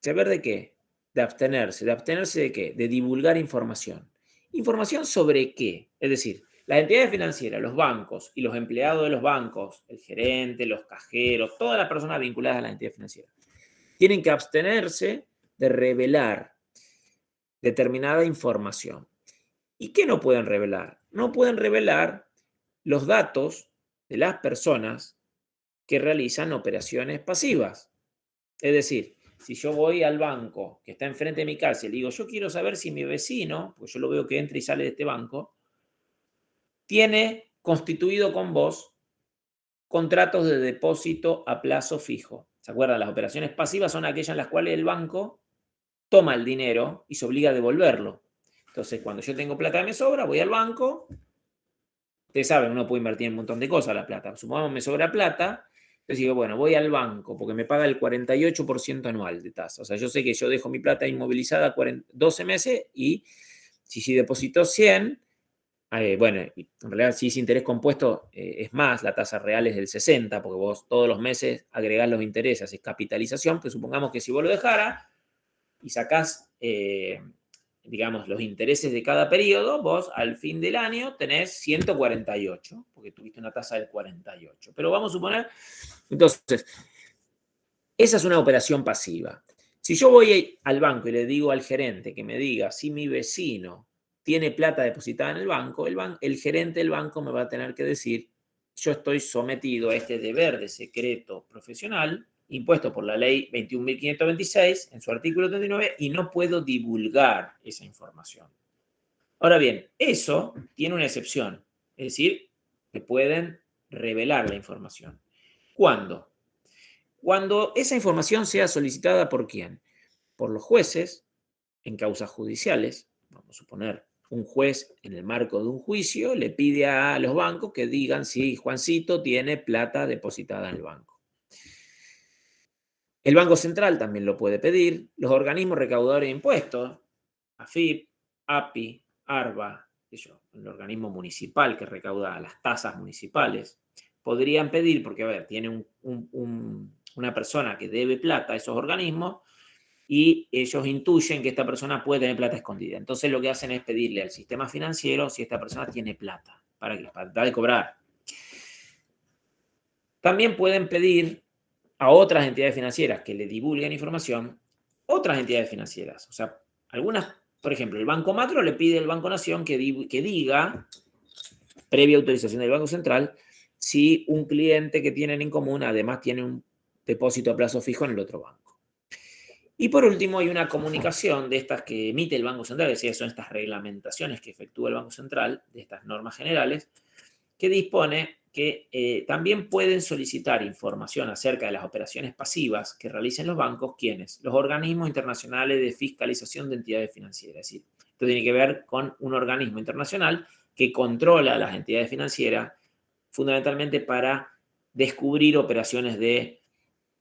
¿Deber de qué? De abstenerse. ¿De abstenerse de qué? De divulgar información. ¿Información sobre qué? Es decir, las entidades financieras, los bancos y los empleados de los bancos, el gerente, los cajeros, todas las personas vinculadas a las entidades financieras, tienen que abstenerse de revelar determinada información. ¿Y qué no pueden revelar? No pueden revelar los datos de las personas que realizan operaciones pasivas. Es decir, si yo voy al banco que está enfrente de mi casa y le digo, yo quiero saber si mi vecino, pues yo lo veo que entra y sale de este banco, tiene constituido con vos contratos de depósito a plazo fijo. ¿Se acuerdan? Las operaciones pasivas son aquellas en las cuales el banco toma el dinero y se obliga a devolverlo. Entonces, cuando yo tengo plata que me sobra, voy al banco. Ustedes saben, uno puede invertir en un montón de cosas la plata. Supongamos me sobra plata, entonces digo, bueno, voy al banco porque me paga el 48% anual de tasa. O sea, yo sé que yo dejo mi plata inmovilizada 12 meses y si deposito 100, bueno, en realidad si es interés compuesto es más, la tasa real es del 60, porque vos todos los meses agregás los intereses, es capitalización, pues supongamos que si vos lo dejaras y sacás, digamos, los intereses de cada periodo, vos al fin del año tenés 148, porque tuviste una tasa del 48. Pero vamos a suponer, entonces, esa es una operación pasiva. Si yo voy al banco y le digo al gerente que me diga si mi vecino tiene plata depositada en el banco, el gerente del banco me va a tener que decir, yo estoy sometido a este deber de secreto profesional impuesto por la ley 21.526 en su artículo 39 y no puedo divulgar esa información. Ahora bien, eso tiene una excepción, es decir, que pueden revelar la información. ¿Cuándo? Cuando esa información sea solicitada ¿por quién? Por los jueces en causas judiciales. Vamos a suponer, un juez en el marco de un juicio le pide a los bancos que digan si Juancito tiene plata depositada en el banco. El Banco Central también lo puede pedir. Los organismos recaudadores de impuestos, AFIP, API, ARBA, el organismo municipal que recauda las tasas municipales, podrían pedir, porque a ver, tiene una persona que debe plata a esos organismos y ellos intuyen que esta persona puede tener plata escondida. Entonces lo que hacen es pedirle al sistema financiero si esta persona tiene plata. ¿Para qué? Para tratar de cobrar. También pueden pedir a otras entidades financieras que le divulguen información, otras entidades financieras. O sea, algunas, por ejemplo, el Banco Macro le pide al Banco Nación que diga, previa autorización del Banco Central, si un cliente que tienen en común además tiene un depósito a plazo fijo en el otro banco. Y por último, hay una comunicación de estas que emite el Banco Central, es decir, son estas reglamentaciones que efectúa el Banco Central, de estas normas generales, que dispone que también pueden solicitar información acerca de las operaciones pasivas que realicen los bancos, ¿quiénes? Los organismos internacionales de fiscalización de entidades financieras. Es decir, esto tiene que ver con un organismo internacional que controla a las entidades financieras fundamentalmente para descubrir operaciones de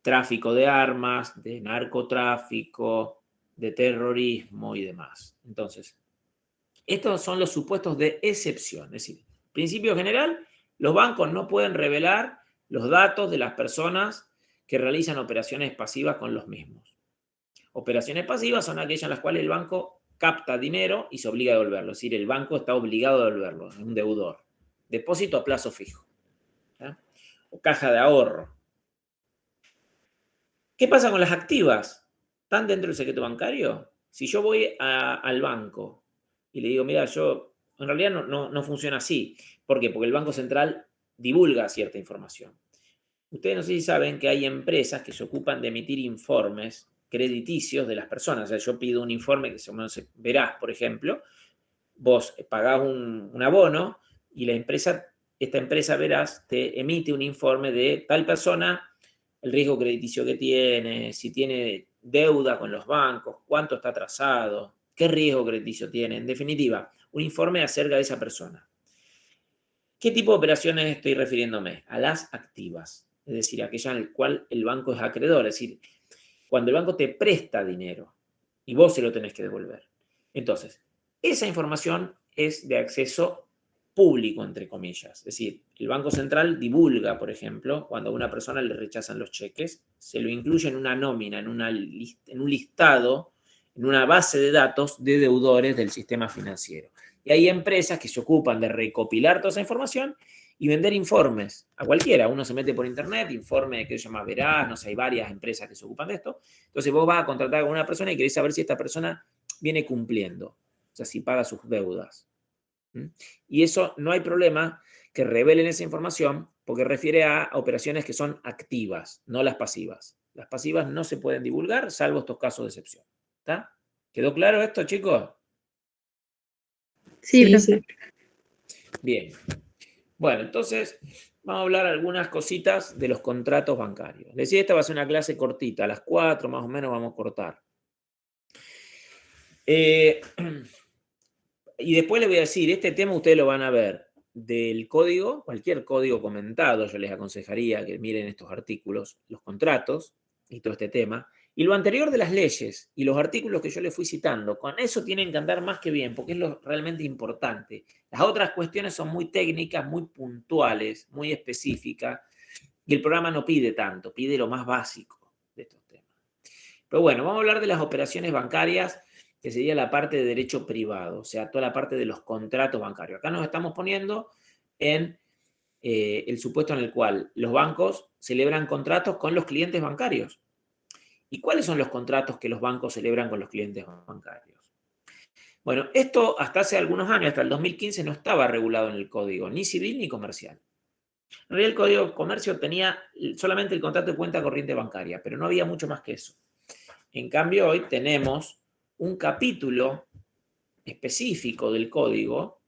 tráfico de armas, de narcotráfico, de terrorismo y demás. Entonces, estos son los supuestos de excepción. Es decir, principio general, los bancos no pueden revelar los datos de las personas que realizan operaciones pasivas con los mismos. Operaciones pasivas son aquellas en las cuales el banco capta dinero y se obliga a devolverlo. Es decir, el banco está obligado a devolverlo, es un deudor. Depósito a plazo fijo. ¿Sí? O caja de ahorro. ¿Qué pasa con las activas? ¿Están dentro del secreto bancario? Si yo voy al banco y le digo, mira, en realidad no funciona así. ¿Por qué? Porque el Banco Central divulga cierta información. Ustedes no sé si saben que hay empresas que se ocupan de emitir informes crediticios de las personas. O sea, yo pido un informe que se Verás, por ejemplo, vos pagás un abono y esta empresa Verás te emite un informe de tal persona, el riesgo crediticio que tiene, si tiene deuda con los bancos, cuánto está atrasado, qué riesgo crediticio tiene. En definitiva, un informe acerca de esa persona. ¿Qué tipo de operaciones estoy refiriéndome? A las activas, es decir, aquella en la cual el banco es acreedor. Es decir, cuando el banco te presta dinero y vos se lo tenés que devolver. Entonces, esa información es de acceso público, entre comillas. Es decir, el Banco Central divulga, por ejemplo, cuando a una persona le rechazan los cheques, se lo incluye en una nómina, en un listado, en una base de datos de deudores del sistema financiero. Y hay empresas que se ocupan de recopilar toda esa información y vender informes a cualquiera. Uno se mete por internet, informe que se llama Veraz, no sé, hay varias empresas que se ocupan de esto. Entonces vos vas a contratar a una persona y querés saber si esta persona viene cumpliendo, o sea, si paga sus deudas. Y eso no hay problema que revelen esa información porque refiere a operaciones que son activas, no las pasivas. Las pasivas no se pueden divulgar salvo estos casos de excepción. ¿Está? ¿Quedó claro esto, chicos? Sí, Sí, profe. Bien. Bueno, entonces vamos a hablar algunas cositas de los contratos bancarios. Les decía, esta va a ser una clase cortita, a las 4 más o menos vamos a cortar. Y después les voy a decir, este tema ustedes lo van a ver del código, cualquier código comentado, yo les aconsejaría que miren estos artículos, los contratos y todo este tema, y lo anterior de las leyes y los artículos que yo les fui citando, con eso tienen que andar más que bien, porque es lo realmente importante. Las otras cuestiones son muy técnicas, muy puntuales, muy específicas, y el programa no pide tanto, pide lo más básico de estos temas. Pero bueno, vamos a hablar de las operaciones bancarias, que sería la parte de derecho privado, o sea, toda la parte de los contratos bancarios. Acá nos estamos poniendo en el supuesto en el cual los bancos celebran contratos con los clientes bancarios. ¿Y cuáles son los contratos que los bancos celebran con los clientes bancarios? Bueno, esto hasta hace algunos años, hasta el 2015, no estaba regulado en el código, ni civil ni comercial. En realidad el Código de Comercio tenía solamente el contrato de cuenta corriente bancaria, pero no había mucho más que eso. En cambio, hoy tenemos un capítulo específico del código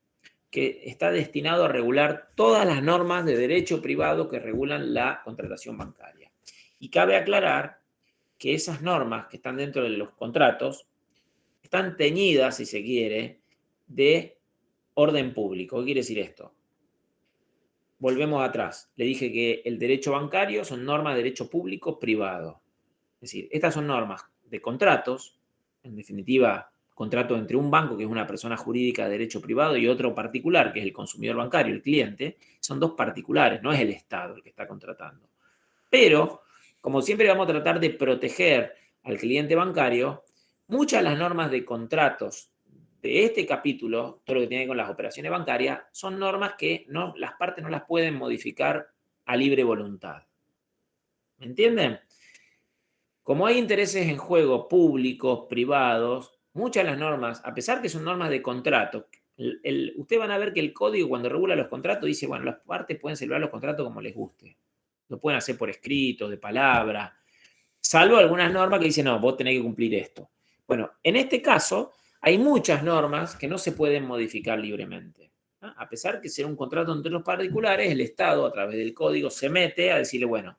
que está destinado a regular todas las normas de derecho privado que regulan la contratación bancaria. Y cabe aclarar que esas normas que están dentro de los contratos están teñidas, si se quiere, de orden público. ¿Qué quiere decir esto? Volvemos atrás. Le dije que el derecho bancario son normas de derecho público privado. Es decir, estas son normas de contratos, en definitiva, contrato entre un banco, que es una persona jurídica de derecho privado, y otro particular, que es el consumidor bancario, el cliente. Son dos particulares, no es el Estado el que está contratando. Pero, como siempre vamos a tratar de proteger al cliente bancario, muchas de las normas de contratos de este capítulo, todo lo que tiene que ver con las operaciones bancarias, son normas que las partes no las pueden modificar a libre voluntad. ¿Me entienden? Como hay intereses en juego públicos, privados, muchas de las normas, a pesar que son normas de contrato, ustedes van a ver que el código cuando regula los contratos dice, bueno, las partes pueden celebrar los contratos como les guste. Lo pueden hacer por escrito, de palabra, salvo algunas normas que dicen, no, vos tenés que cumplir esto. Bueno, en este caso hay muchas normas que no se pueden modificar libremente. ¿No? A pesar que sea un contrato entre los particulares, el Estado a través del código se mete a decirle, bueno,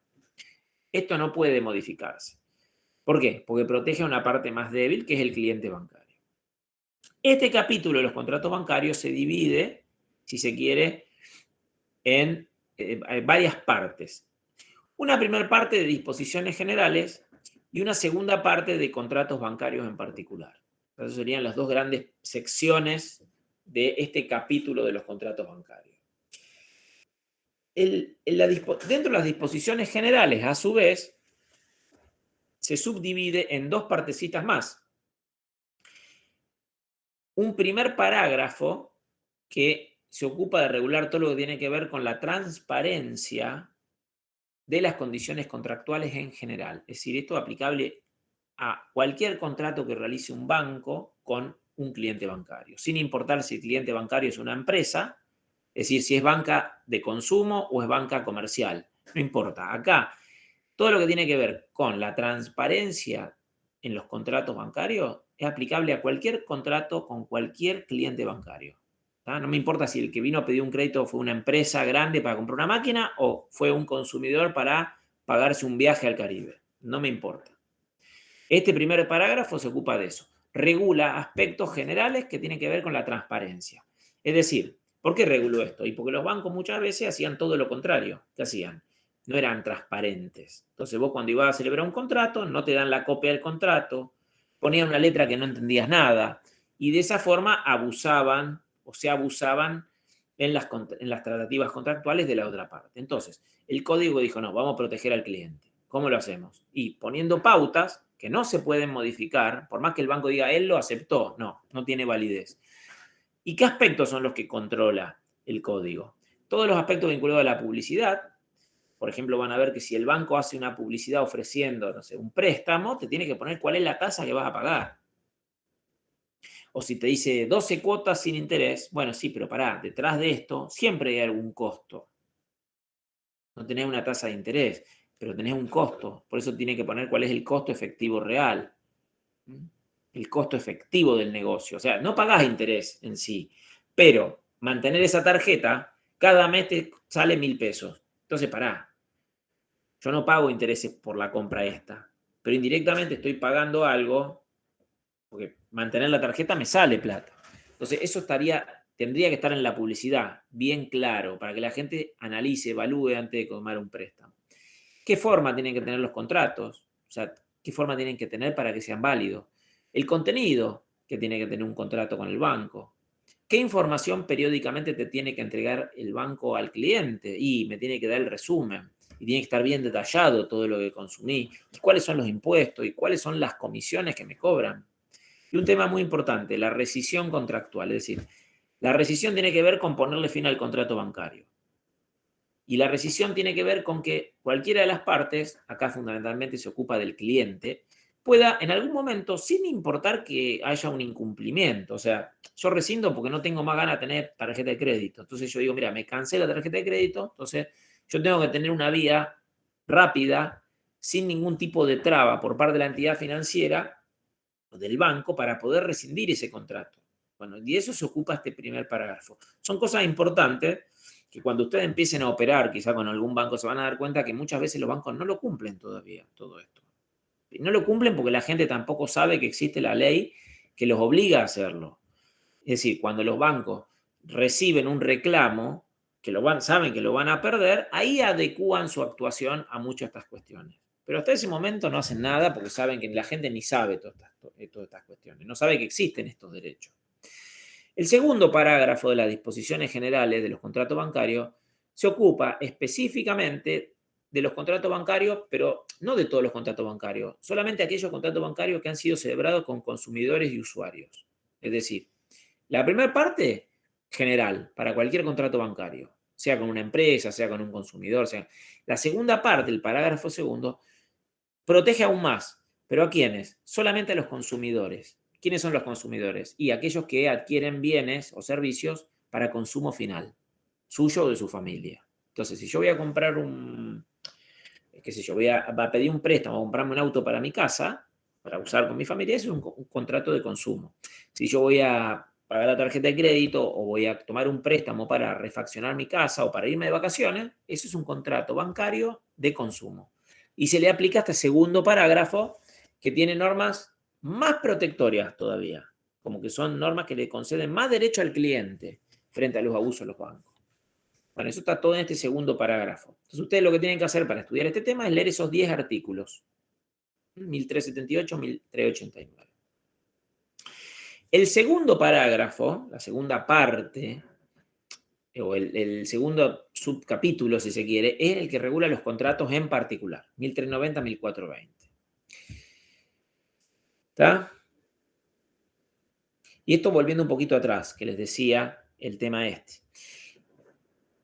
esto no puede modificarse. ¿Por qué? Porque protege a una parte más débil, que es el cliente bancario. Este capítulo de los contratos bancarios se divide, si se quiere, en varias partes. Una primera parte de disposiciones generales y una segunda parte de contratos bancarios en particular. Esas serían las dos grandes secciones de este capítulo de los contratos bancarios. Dentro de las disposiciones generales, a su vez, se subdivide en dos partecitas más. Un primer parágrafo que se ocupa de regular todo lo que tiene que ver con la transparencia de las condiciones contractuales en general. Es decir, esto es aplicable a cualquier contrato que realice un banco con un cliente bancario, sin importar si el cliente bancario es una empresa, es decir, si es banca de consumo o es banca comercial. No importa. Acá, todo lo que tiene que ver con la transparencia en los contratos bancarios es aplicable a cualquier contrato con cualquier cliente bancario. ¿Tá? No me importa si el que vino a pedir un crédito fue una empresa grande para comprar una máquina o fue un consumidor para pagarse un viaje al Caribe. No me importa. Este primer parágrafo se ocupa de eso. Regula aspectos generales que tienen que ver con la transparencia. Es decir, ¿por qué reguló esto? Y porque los bancos muchas veces hacían todo lo contrario. ¿Qué hacían? no eran transparentes. Entonces vos cuando ibas a celebrar un contrato, no te dan la copia del contrato, ponían una letra que no entendías nada, y de esa forma abusaban o se abusaban en las tratativas contractuales de la otra parte. Entonces, el código dijo, no, vamos a proteger al cliente. ¿Cómo lo hacemos? Y poniendo pautas que no se pueden modificar, por más que el banco diga, él lo aceptó, no tiene validez. ¿Y qué aspectos son los que controla el código? Todos los aspectos vinculados a la publicidad. Por ejemplo, van a ver que si el banco hace una publicidad ofreciendo, no sé, un préstamo, te tiene que poner cuál es la tasa que vas a pagar. O si te dice 12 cuotas sin interés, bueno, sí, pero pará, detrás de esto siempre hay algún costo. No tenés una tasa de interés, pero tenés un costo. Por eso tiene que poner cuál es el costo efectivo real. El costo efectivo del negocio. O sea, no pagás interés en sí, pero mantener esa tarjeta cada mes te sale 1.000 pesos. Entonces, pará. Yo no pago intereses por la compra esta, pero indirectamente estoy pagando algo porque mantener la tarjeta me sale plata. Entonces, eso tendría que estar en la publicidad, bien claro, para que la gente analice, evalúe antes de tomar un préstamo. ¿Qué forma tienen que tener los contratos? O sea, ¿qué forma tienen que tener para que sean válidos? El contenido que tiene que tener un contrato con el banco. ¿Qué información periódicamente te tiene que entregar el banco al cliente? Y me tiene que dar el resumen. Y tiene que estar bien detallado todo lo que consumí. Y cuáles son los impuestos y cuáles son las comisiones que me cobran. Y un tema muy importante, la rescisión contractual. Es decir, la rescisión tiene que ver con ponerle fin al contrato bancario. Y la rescisión tiene que ver con que cualquiera de las partes, acá fundamentalmente se ocupa del cliente, pueda en algún momento, sin importar que haya un incumplimiento, o sea, yo rescindo porque no tengo más ganas de tener tarjeta de crédito. Entonces yo digo, mira, me cansé la tarjeta de crédito, entonces yo tengo que tener una vía rápida, sin ningún tipo de traba por parte de la entidad financiera o del banco para poder rescindir ese contrato. Bueno, y de eso se ocupa este primer parágrafo. Son cosas importantes que cuando ustedes empiecen a operar, quizá con algún banco, se van a dar cuenta que muchas veces los bancos no lo cumplen todavía, todo esto. Y no lo cumplen porque la gente tampoco sabe que existe la ley que los obliga a hacerlo. Es decir, cuando los bancos reciben un reclamo, saben que lo van a perder, ahí adecúan su actuación a muchas de estas cuestiones. Pero hasta ese momento no hacen nada porque saben que la gente ni sabe todas estas cuestiones, no sabe que existen estos derechos. El segundo parágrafo de las disposiciones generales de los contratos bancarios se ocupa específicamente de los contratos bancarios, pero no de todos los contratos bancarios, solamente aquellos contratos bancarios que han sido celebrados con consumidores y usuarios. Es decir, la primera parte, general, para cualquier contrato bancario, sea con una empresa, sea con un consumidor. La segunda parte, el parágrafo segundo, protege aún más. ¿Pero a quiénes? Solamente a los consumidores. ¿Quiénes son los consumidores? Y aquellos que adquieren bienes o servicios para consumo final, suyo o de su familia. Entonces, si yo voy a comprar qué sé yo, voy a pedir un préstamo, a comprarme un auto para mi casa, para usar con mi familia, eso es un contrato de consumo. Si yo voy a pagar la tarjeta de crédito o voy a tomar un préstamo para refaccionar mi casa o para irme de vacaciones, eso es un contrato bancario de consumo. Y se le aplica este segundo parágrafo que tiene normas más protectorias todavía, como que son normas que le conceden más derecho al cliente frente a los abusos de los bancos. Bueno, eso está todo en este segundo parágrafo. Entonces, ustedes lo que tienen que hacer para estudiar este tema es leer esos 10 artículos. 1378, 1389. El segundo parágrafo, la segunda parte, o el segundo subcapítulo, si se quiere, es el que regula los contratos en particular. 1390, 1420. ¿Está? Y esto volviendo un poquito atrás, que les decía el tema este.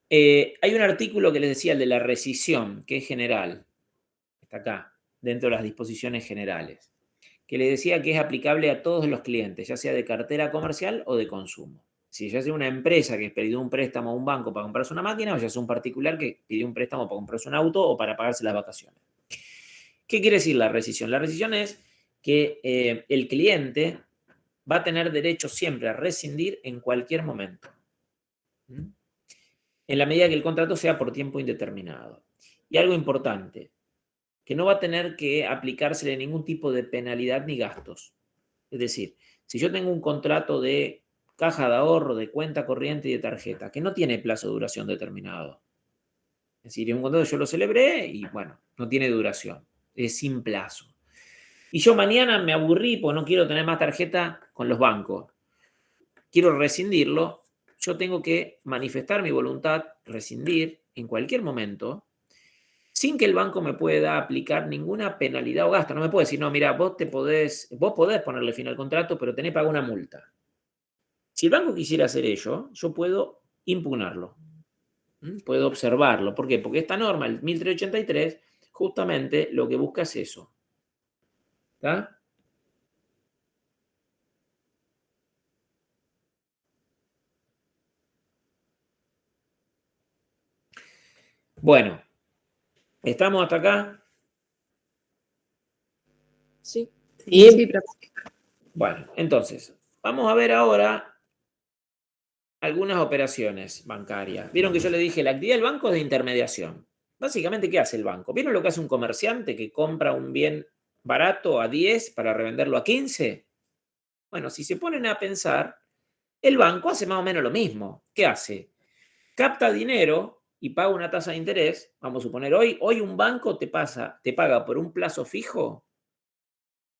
Hay un artículo que les decía, el de la rescisión, que es general. Está acá, dentro de las disposiciones generales, que les decía que es aplicable a todos los clientes, ya sea de cartera comercial o de consumo. Si ya sea una empresa que pidió un préstamo a un banco para comprarse una máquina, o ya sea un particular que pidió un préstamo para comprarse un auto o para pagarse las vacaciones. ¿Qué quiere decir la rescisión? La rescisión es que el cliente va a tener derecho siempre a rescindir en cualquier momento, en la medida que el contrato sea por tiempo indeterminado. Y algo importante, que no va a tener que aplicársele ningún tipo de penalidad ni gastos. Es decir, si yo tengo un contrato de caja de ahorro, de cuenta corriente y de tarjeta, que no tiene plazo de duración determinado, Es decir, es un contrato que yo lo celebré y bueno, no tiene duración, es sin plazo. Y yo mañana me aburrí porque no quiero tener más tarjeta con los bancos. Quiero rescindirlo, yo tengo que manifestar mi voluntad, rescindir en cualquier momento, sin que el banco me pueda aplicar ninguna penalidad o gasto. No me puede decir, no, mira, vos podés ponerle fin al contrato, pero tenés que pagar una multa. Si el banco quisiera hacer ello, yo puedo impugnarlo. Puedo observarlo. ¿Por qué? Porque esta norma, el 1383, justamente lo que busca es eso. ¿Está? Bueno, ¿estamos hasta acá? Sí. Sí, profe. Bueno, entonces, vamos a ver ahora algunas operaciones bancarias. Vieron que yo le dije, la actividad del banco es de intermediación. Básicamente, ¿qué hace el banco? ¿Vieron lo que hace un comerciante que compra un bien barato a 10 para revenderlo a 15? Bueno, si se ponen a pensar, el banco hace más o menos lo mismo. ¿Qué hace? Capta dinero y paga una tasa de interés. Vamos a suponer, hoy un banco te paga por un plazo fijo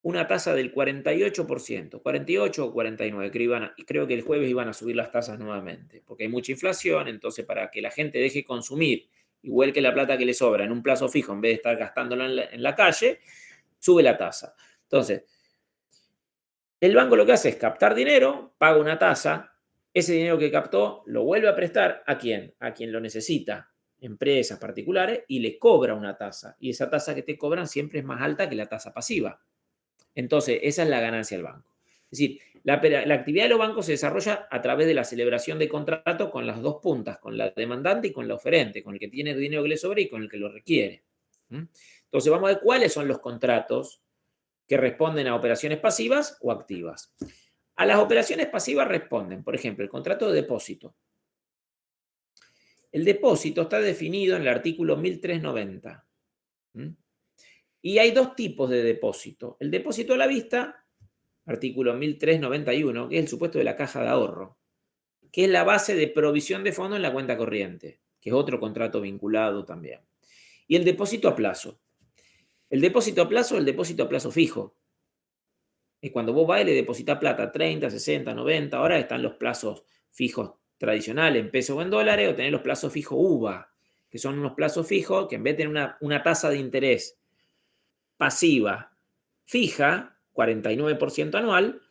una tasa del 48%, 48 o 49, creo que el jueves iban a subir las tasas nuevamente, porque hay mucha inflación, entonces para que la gente deje consumir, igual que la plata que le sobra en un plazo fijo, en vez de estar gastándola en la calle, sube la tasa. Entonces, el banco lo que hace es captar dinero, paga una tasa, ese dinero que captó lo vuelve a prestar ¿a quién? A quien lo necesita, empresas particulares, y le cobra una tasa. Y esa tasa que te cobran siempre es más alta que la tasa pasiva. Entonces, esa es la ganancia del banco. Es decir, la actividad de los bancos se desarrolla a través de la celebración de contrato con las dos puntas, con la demandante y con la oferente, con el que tiene el dinero que le sobra y con el que lo requiere. Entonces, vamos a ver cuáles son los contratos que responden a operaciones pasivas o activas. A las operaciones pasivas responden, por ejemplo, el contrato de depósito. El depósito está definido en el artículo 1390. Y hay dos tipos de depósito. El depósito a la vista, artículo 1391, que es el supuesto de la caja de ahorro, que es la base de provisión de fondos en la cuenta corriente, que es otro contrato vinculado también. Y el depósito a plazo. El depósito a plazo es el depósito a plazo fijo. Es cuando vos vas y le depositas plata, 30, 60, 90, ahora están los plazos fijos tradicionales en pesos o en dólares, o tenés los plazos fijos UVA, que son unos plazos fijos que en vez de tener una tasa de interés pasiva fija, 49% anual,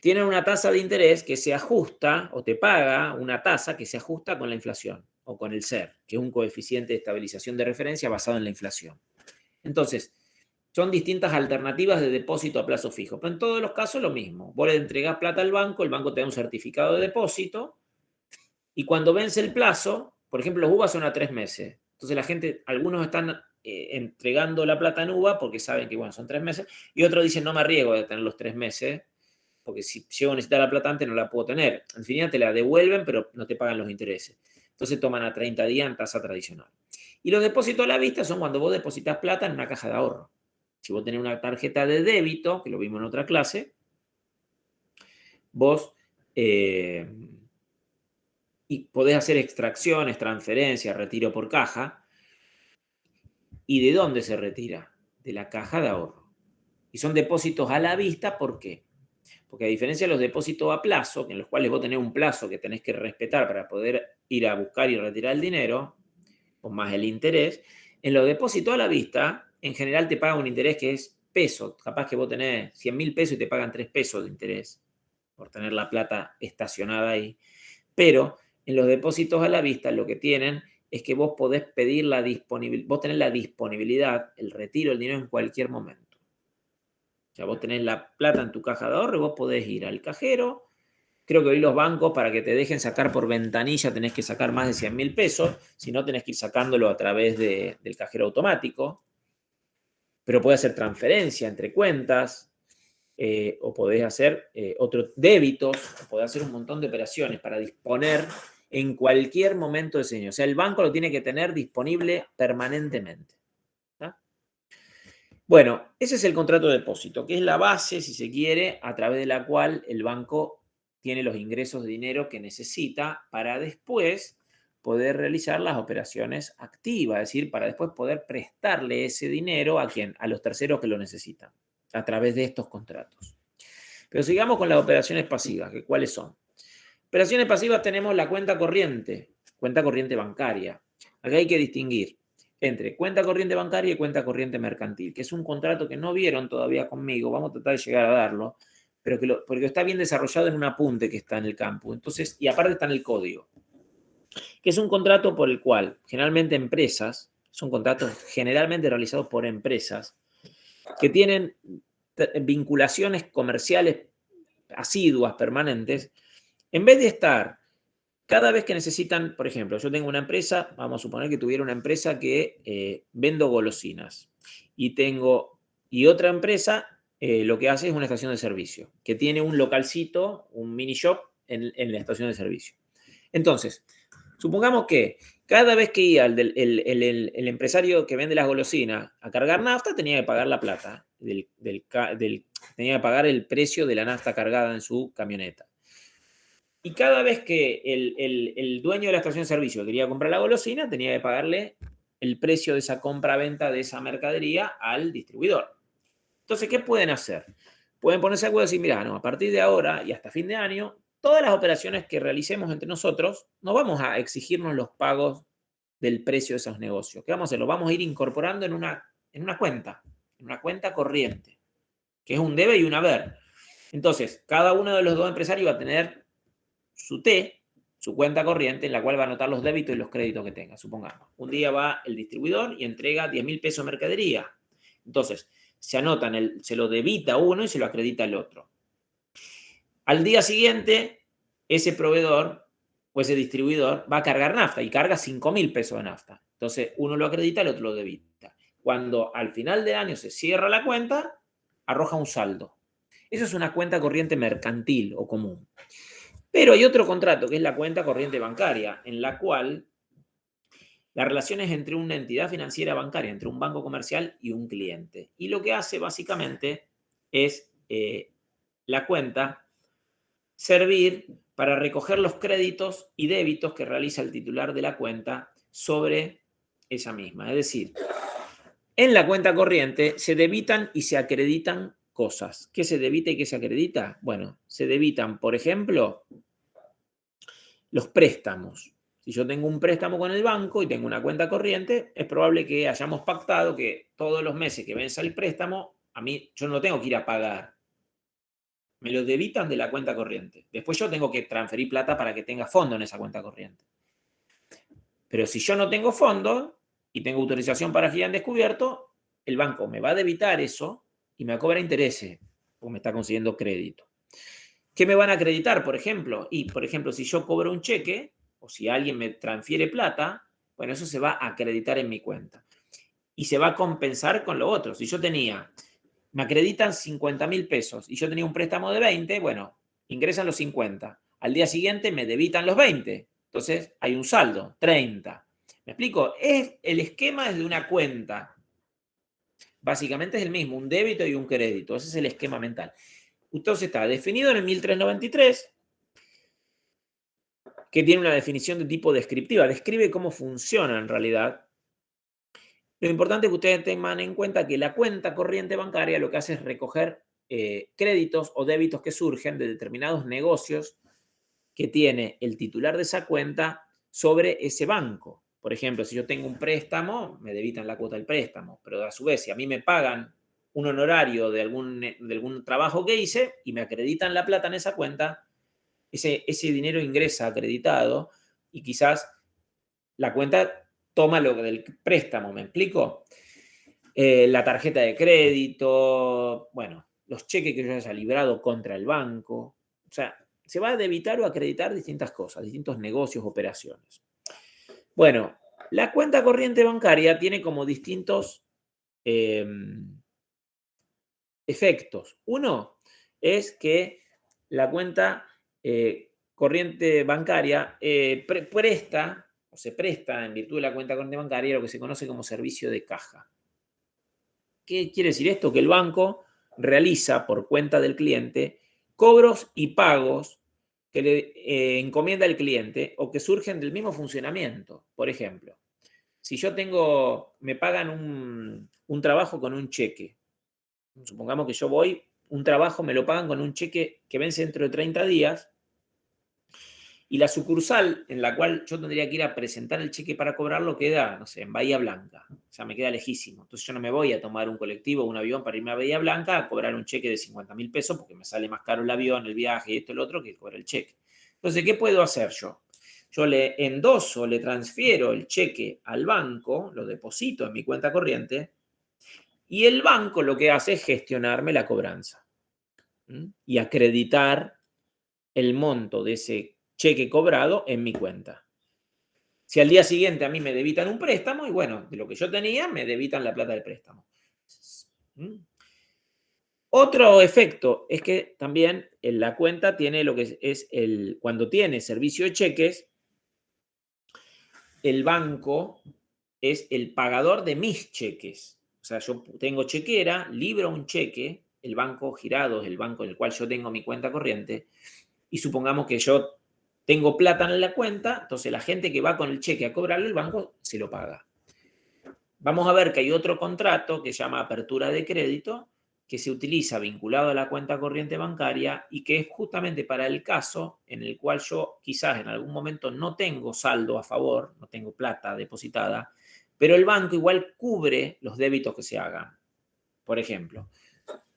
tienen una tasa de interés que se ajusta o te paga una tasa que se ajusta con la inflación o con el SER, que es un coeficiente de estabilización de referencia basado en la inflación. Entonces, son distintas alternativas de depósito a plazo fijo, pero en todos los casos lo mismo. Vos le entregás plata al banco, el banco te da un certificado de depósito y cuando vence el plazo, por ejemplo, los UVA son a 3 meses. Entonces la gente, algunos están entregando la plata en UVA porque saben que, bueno, son 3 meses y otros dicen, no me arriesgo de tener los 3 meses porque si llego a necesitar la plata antes no la puedo tener. En fin, te la devuelven, pero no te pagan los intereses. Entonces toman a 30 días en tasa tradicional. Y los depósitos a la vista son cuando vos depositas plata en una caja de ahorro. Si vos tenés una tarjeta de débito, que lo vimos en otra clase, vos y podés hacer extracciones, transferencias, retiro por caja. ¿Y de dónde se retira? De la caja de ahorro. Y son depósitos a la vista, ¿por qué? Porque a diferencia de los depósitos a plazo, en los cuales vos tenés un plazo que tenés que respetar para poder ir a buscar y retirar el dinero, o más el interés, en los depósitos a la vista, en general te pagan un interés que es peso. Capaz que vos tenés 100.000 pesos y te pagan 3 pesos de interés por tener la plata estacionada ahí. Pero en los depósitos a la vista lo que tienen es que vos podés pedir la disponibilidad, vos tenés la disponibilidad, el retiro del dinero en cualquier momento. O sea, vos tenés la plata en tu caja de ahorro y vos podés ir al cajero. Creo que hoy los bancos, para que te dejen sacar por ventanilla, tenés que sacar más de 100.000 pesos. Si no, tenés que ir sacándolo a través del cajero automático. Pero podés hacer transferencia entre cuentas, o podés hacer otros débitos, o podés hacer un montón de operaciones para disponer en cualquier momento de ese dinero. O sea, el banco lo tiene que tener disponible permanentemente. ¿Tá? Bueno, ese es el contrato de depósito, que es la base, si se quiere, a través de la cual el banco tiene los ingresos de dinero que necesita para después poder realizar las operaciones activas, es decir, para después poder prestarle ese dinero ¿a quién? A los terceros que lo necesitan, a través de estos contratos. Pero sigamos con las operaciones pasivas, que ¿cuáles son? Operaciones pasivas tenemos la cuenta corriente bancaria. Acá hay que distinguir entre cuenta corriente bancaria y cuenta corriente mercantil, que es un contrato que no vieron todavía conmigo, vamos a tratar de llegar a darlo, pero porque está bien desarrollado en un apunte que está en el campo. Entonces, y aparte está en el código, que es un contrato por el cual generalmente empresas, son contratos generalmente realizados por empresas que tienen vinculaciones comerciales asiduas, permanentes, en vez de estar cada vez que necesitan, por ejemplo, yo tengo una empresa, vamos a suponer que tuviera una empresa que vendo golosinas y otra empresa lo que hace es una estación de servicio, que tiene un localcito, un mini shop en la estación de servicio. Entonces, supongamos que cada vez que iba el empresario que vende las golosinas a cargar nafta, tenía que pagar la plata, tenía que pagar el precio de la nafta cargada en su camioneta. Y cada vez que el dueño de la estación de servicio quería comprar la golosina, tenía que pagarle el precio de esa compra-venta de esa mercadería al distribuidor. Entonces, ¿qué pueden hacer? Pueden ponerse de acuerdo y decir, mira, no, a partir de ahora y hasta fin de año, todas las operaciones que realicemos entre nosotros, no vamos a exigirnos los pagos del precio de esos negocios. ¿Qué vamos a hacer? Lo vamos a ir incorporando en una cuenta corriente, que es un debe y un haber. Entonces, cada uno de los dos empresarios va a tener su cuenta corriente, en la cual va a anotar los débitos y los créditos que tenga. Supongamos, un día va el distribuidor y entrega 10.000 pesos de mercadería. Entonces, se lo debita uno y se lo acredita el otro. Al día siguiente, ese proveedor o ese distribuidor va a cargar nafta y carga 5.000 pesos de nafta. Entonces, uno lo acredita, el otro lo debita. Cuando al final del año se cierra la cuenta, arroja un saldo. Eso es una cuenta corriente mercantil o común. Pero hay otro contrato, que es la cuenta corriente bancaria, en la cual la relación es entre una entidad financiera bancaria, entre un banco comercial y un cliente. Y lo que hace básicamente es la cuenta servir para recoger los créditos y débitos que realiza el titular de la cuenta sobre esa misma. Es decir, en la cuenta corriente se debitan y se acreditan cosas. ¿Qué se debita y qué se acredita? Bueno, se debitan, por ejemplo, los préstamos. Si yo tengo un préstamo con el banco y tengo una cuenta corriente, es probable que hayamos pactado que todos los meses que venza el préstamo, yo no lo tengo que ir a pagar. Me lo debitan de la cuenta corriente. Después yo tengo que transferir plata para que tenga fondo en esa cuenta corriente. Pero si yo no tengo fondo y tengo autorización para girar en descubierto, el banco me va a debitar eso y me va a cobrar intereses, porque me está consiguiendo crédito. ¿Qué me van a acreditar, por ejemplo? Por ejemplo, si yo cobro un cheque o si alguien me transfiere plata, bueno, eso se va a acreditar en mi cuenta. Y se va a compensar con lo otro. Si me acreditan 50.000 pesos y yo tenía un préstamo de 20, bueno, ingresan los 50. Al día siguiente me debitan los 20. Entonces hay un saldo, 30. ¿Me explico? El esquema es de una cuenta. Básicamente es el mismo, un débito y un crédito. Ese es el esquema mental. Entonces está definido en el 1393, que tiene una definición de tipo descriptiva. Describe cómo funciona en realidad. Lo importante es que ustedes tengan en cuenta que la cuenta corriente bancaria lo que hace es recoger créditos o débitos que surgen de determinados negocios que tiene el titular de esa cuenta sobre ese banco. Por ejemplo, si yo tengo un préstamo, me debitan la cuota del préstamo, pero a su vez, si a mí me pagan un honorario de algún trabajo que hice y me acreditan la plata en esa cuenta, ese dinero ingresa acreditado y quizás la cuenta toma lo del préstamo, ¿me explico? La tarjeta de crédito, bueno, los cheques que yo haya librado contra el banco. O sea, se va a debitar o acreditar distintas cosas, distintos negocios, operaciones. Bueno, la cuenta corriente bancaria tiene como distintos efectos. Uno es que la cuenta corriente bancaria presta o se presta en virtud de la cuenta corriente bancaria lo que se conoce como servicio de caja. ¿Qué quiere decir esto? Que el banco realiza por cuenta del cliente cobros y pagos que le encomienda el cliente o que surgen del mismo funcionamiento. Por ejemplo, si yo me pagan un trabajo con un cheque. Supongamos que yo voy, un trabajo me lo pagan con un cheque que vence dentro de 30 días y la sucursal en la cual yo tendría que ir a presentar el cheque para cobrarlo queda, no sé, en Bahía Blanca. O sea, me queda lejísimo. Entonces yo no me voy a tomar un colectivo o un avión para irme a Bahía Blanca a cobrar un cheque de 50.000 pesos porque me sale más caro el avión, el viaje y esto y lo otro que cobrar el cheque. Entonces, ¿qué puedo hacer yo? Yo le endoso, le transfiero el cheque al banco, lo deposito en mi cuenta corriente y el banco lo que hace es gestionarme la cobranza y acreditar el monto de ese cheque cobrado en mi cuenta. Si al día siguiente a mí me debitan un préstamo, y bueno, de lo que yo tenía, me debitan la plata del préstamo. Otro efecto es que también en la cuenta tiene lo que es cuando tiene servicio de cheques, el banco es el pagador de mis cheques. O sea, yo tengo chequera, libro un cheque, el banco girado es el banco en el cual yo tengo mi cuenta corriente, y supongamos que yo tengo plata en la cuenta, entonces la gente que va con el cheque a cobrarlo, el banco se lo paga. Vamos a ver que hay otro contrato que se llama apertura de crédito, que se utiliza vinculado a la cuenta corriente bancaria y que es justamente para el caso en el cual yo quizás en algún momento no tengo saldo a favor, no tengo plata depositada, pero el banco igual cubre los débitos que se hagan. Por ejemplo,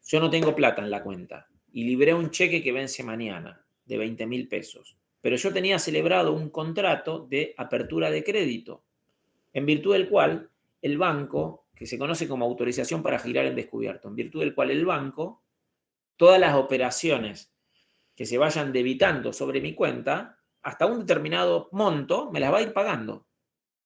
yo no tengo plata en la cuenta y libré un cheque que vence mañana de 20.000 pesos, pero yo tenía celebrado un contrato de apertura de crédito, en virtud del cual el banco, que se conoce como autorización para girar en descubierto, en virtud del cual el banco, todas las operaciones que se vayan debitando sobre mi cuenta, hasta un determinado monto, me las va a ir pagando.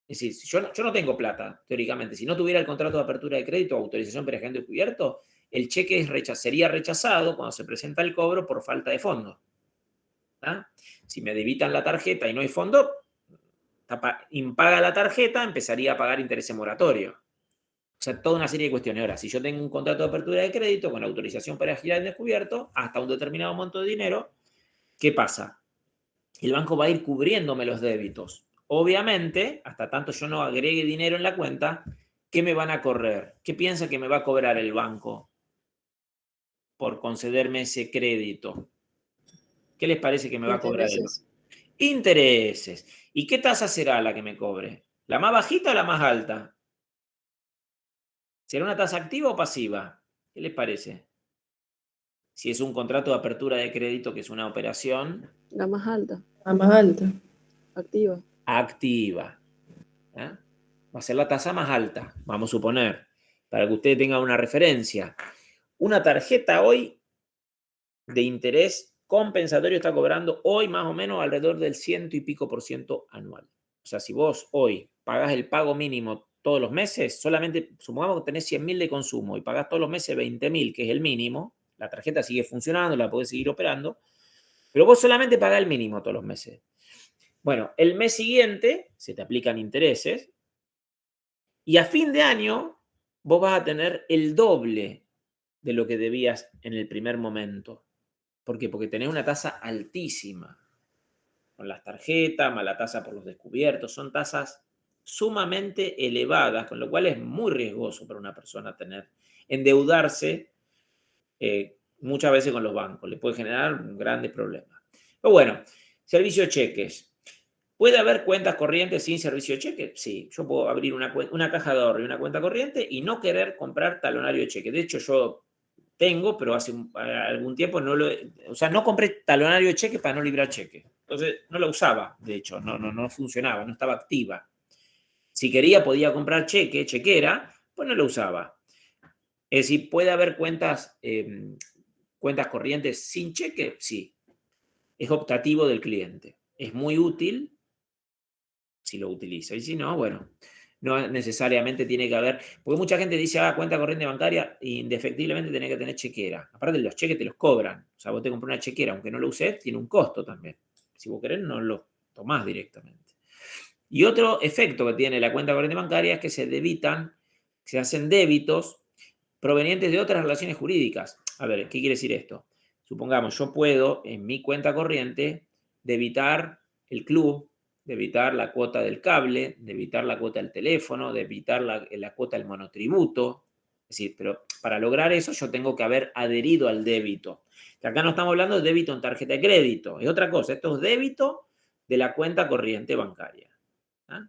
Es decir, si yo no tengo plata, teóricamente, si no tuviera el contrato de apertura de crédito o autorización para girar en descubierto, el cheque sería rechazado cuando se presenta el cobro por falta de fondo. Si me debitan la tarjeta y no hay fondo, impaga la tarjeta, empezaría a pagar interés moratorio. O sea, toda una serie de cuestiones. Ahora, si yo tengo un contrato de apertura de crédito con autorización para girar en descubierto, hasta un determinado monto de dinero, ¿qué pasa? El banco va a ir cubriéndome los débitos. Obviamente, hasta tanto yo no agregue dinero en la cuenta, ¿qué me van a correr? ¿Qué piensa que me va a cobrar el banco por concederme ese crédito? ¿Qué les parece que me va a cobrar el banco? Intereses. ¿Y qué tasa será la que me cobre? ¿La más bajita o la más alta? ¿Será una tasa activa o pasiva? ¿Qué les parece? Si es un contrato de apertura de crédito, que es una operación La más alta, La más alta. activa. activa. Va a ser la tasa más alta, vamos a suponer, para que ustedes tengan una referencia. Una tarjeta hoy de interés compensatorio está cobrando hoy más o menos alrededor del 100 y pico por ciento anual. O sea, si vos hoy pagás el pago mínimo todos los meses, solamente supongamos que tenés 100.000 de consumo y pagás todos los meses 20.000, que es el mínimo, la tarjeta sigue funcionando, la podés seguir operando, pero vos solamente pagás el mínimo todos los meses. Bueno, el mes siguiente se te aplican intereses y a fin de año vos vas a tener el doble de lo que debías en el primer momento. ¿Por qué? Porque tenés una tasa altísima. Con las tarjetas, más la tasa por los descubiertos, son tasas sumamente elevadas, con lo cual es muy riesgoso para una persona endeudarse muchas veces con los bancos. Le puede generar grandes problemas. Pero bueno, servicio de cheques. ¿Puede haber cuentas corrientes sin servicio de cheque? Sí, yo puedo abrir una caja de ahorro y una cuenta corriente y no querer comprar talonario de cheque. De hecho, yo tengo, pero hace algún tiempo no compré talonario de cheque para no librar cheque. Entonces, no lo usaba, de hecho, no funcionaba, no estaba activa. Si quería, podía comprar chequera, pues no lo usaba. Es decir, ¿puede haber cuentas corrientes sin cheque? Sí. Es optativo del cliente. Es muy útil si lo utiliza. Y si no, bueno, no necesariamente tiene que haber, porque mucha gente dice, cuenta corriente bancaria, indefectiblemente tiene que tener chequera. Aparte, los cheques te los cobran. O sea, vos te compras una chequera, aunque no lo uses, tiene un costo también. Si vos querés, no lo tomás directamente. Y otro efecto que tiene la cuenta corriente bancaria es que se hacen débitos provenientes de otras relaciones jurídicas. A ver, ¿qué quiere decir esto? Supongamos, yo puedo en mi cuenta corriente debitar el club, debitar la cuota del cable, debitar la cuota del teléfono, debitar la cuota del monotributo. Es decir, pero para lograr eso yo tengo que haber adherido al débito. Que acá no estamos hablando de débito en tarjeta de crédito, es otra cosa. Esto es débito de la cuenta corriente bancaria. ¿Ah?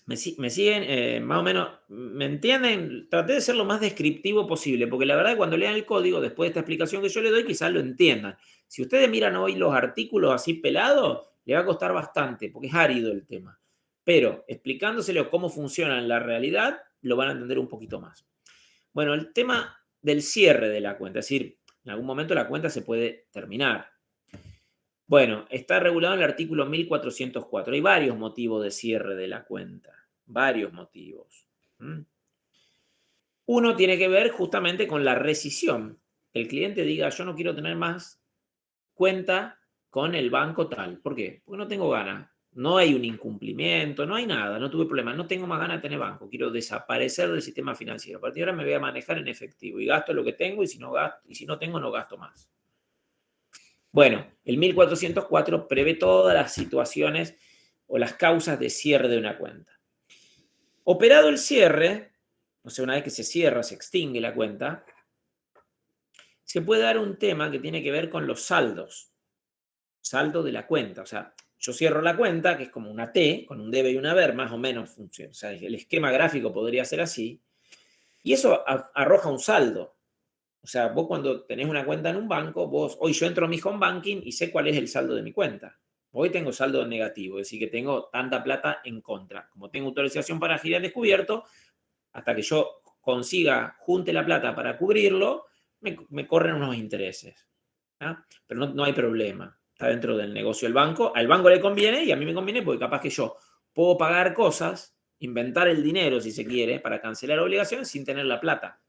¿Me siguen? Más o menos, ¿me entienden? Traté de ser lo más descriptivo posible, porque la verdad es que cuando lean el código, después de esta explicación que yo le doy, quizás lo entiendan. Si ustedes miran hoy los artículos así pelados, le va a costar bastante, porque es árido el tema. Pero explicándoselo cómo funciona en la realidad, lo van a entender un poquito más. Bueno, el tema del cierre de la cuenta, es decir, en algún momento la cuenta se puede terminar. Bueno, está regulado en el artículo 1404. Hay varios motivos de cierre de la cuenta. Varios motivos. Uno tiene que ver justamente con la rescisión. El cliente diga, yo no quiero tener más cuenta con el banco tal. ¿Por qué? Porque no tengo ganas. No hay un incumplimiento, no hay nada, no tuve problema, no tengo más ganas de tener banco. Quiero desaparecer del sistema financiero. A partir de ahora me voy a manejar en efectivo y gasto lo que tengo y si no tengo, no gasto más. Bueno, el 1404 prevé todas las situaciones o las causas de cierre de una cuenta. Operado el cierre, o sea, una vez que se cierra, se extingue la cuenta, se puede dar un tema que tiene que ver con los saldos. Saldo de la cuenta. O sea, yo cierro la cuenta, que es como una T, con un debe y un haber, más o menos funciona. O sea, el esquema gráfico podría ser así. Y eso arroja un saldo. O sea, vos cuando tenés una cuenta en un banco, hoy yo entro a mi home banking y sé cuál es el saldo de mi cuenta. Hoy tengo saldo negativo, es decir, que tengo tanta plata en contra. Como tengo autorización para girar descubierto, hasta que yo consiga, junte la plata para cubrirlo, me corren unos intereses. ¿Ah? Pero no hay problema. Está dentro del negocio del banco. Al banco le conviene y a mí me conviene porque capaz que yo puedo pagar cosas, inventar el dinero si se quiere, para cancelar obligaciones sin tener la plata.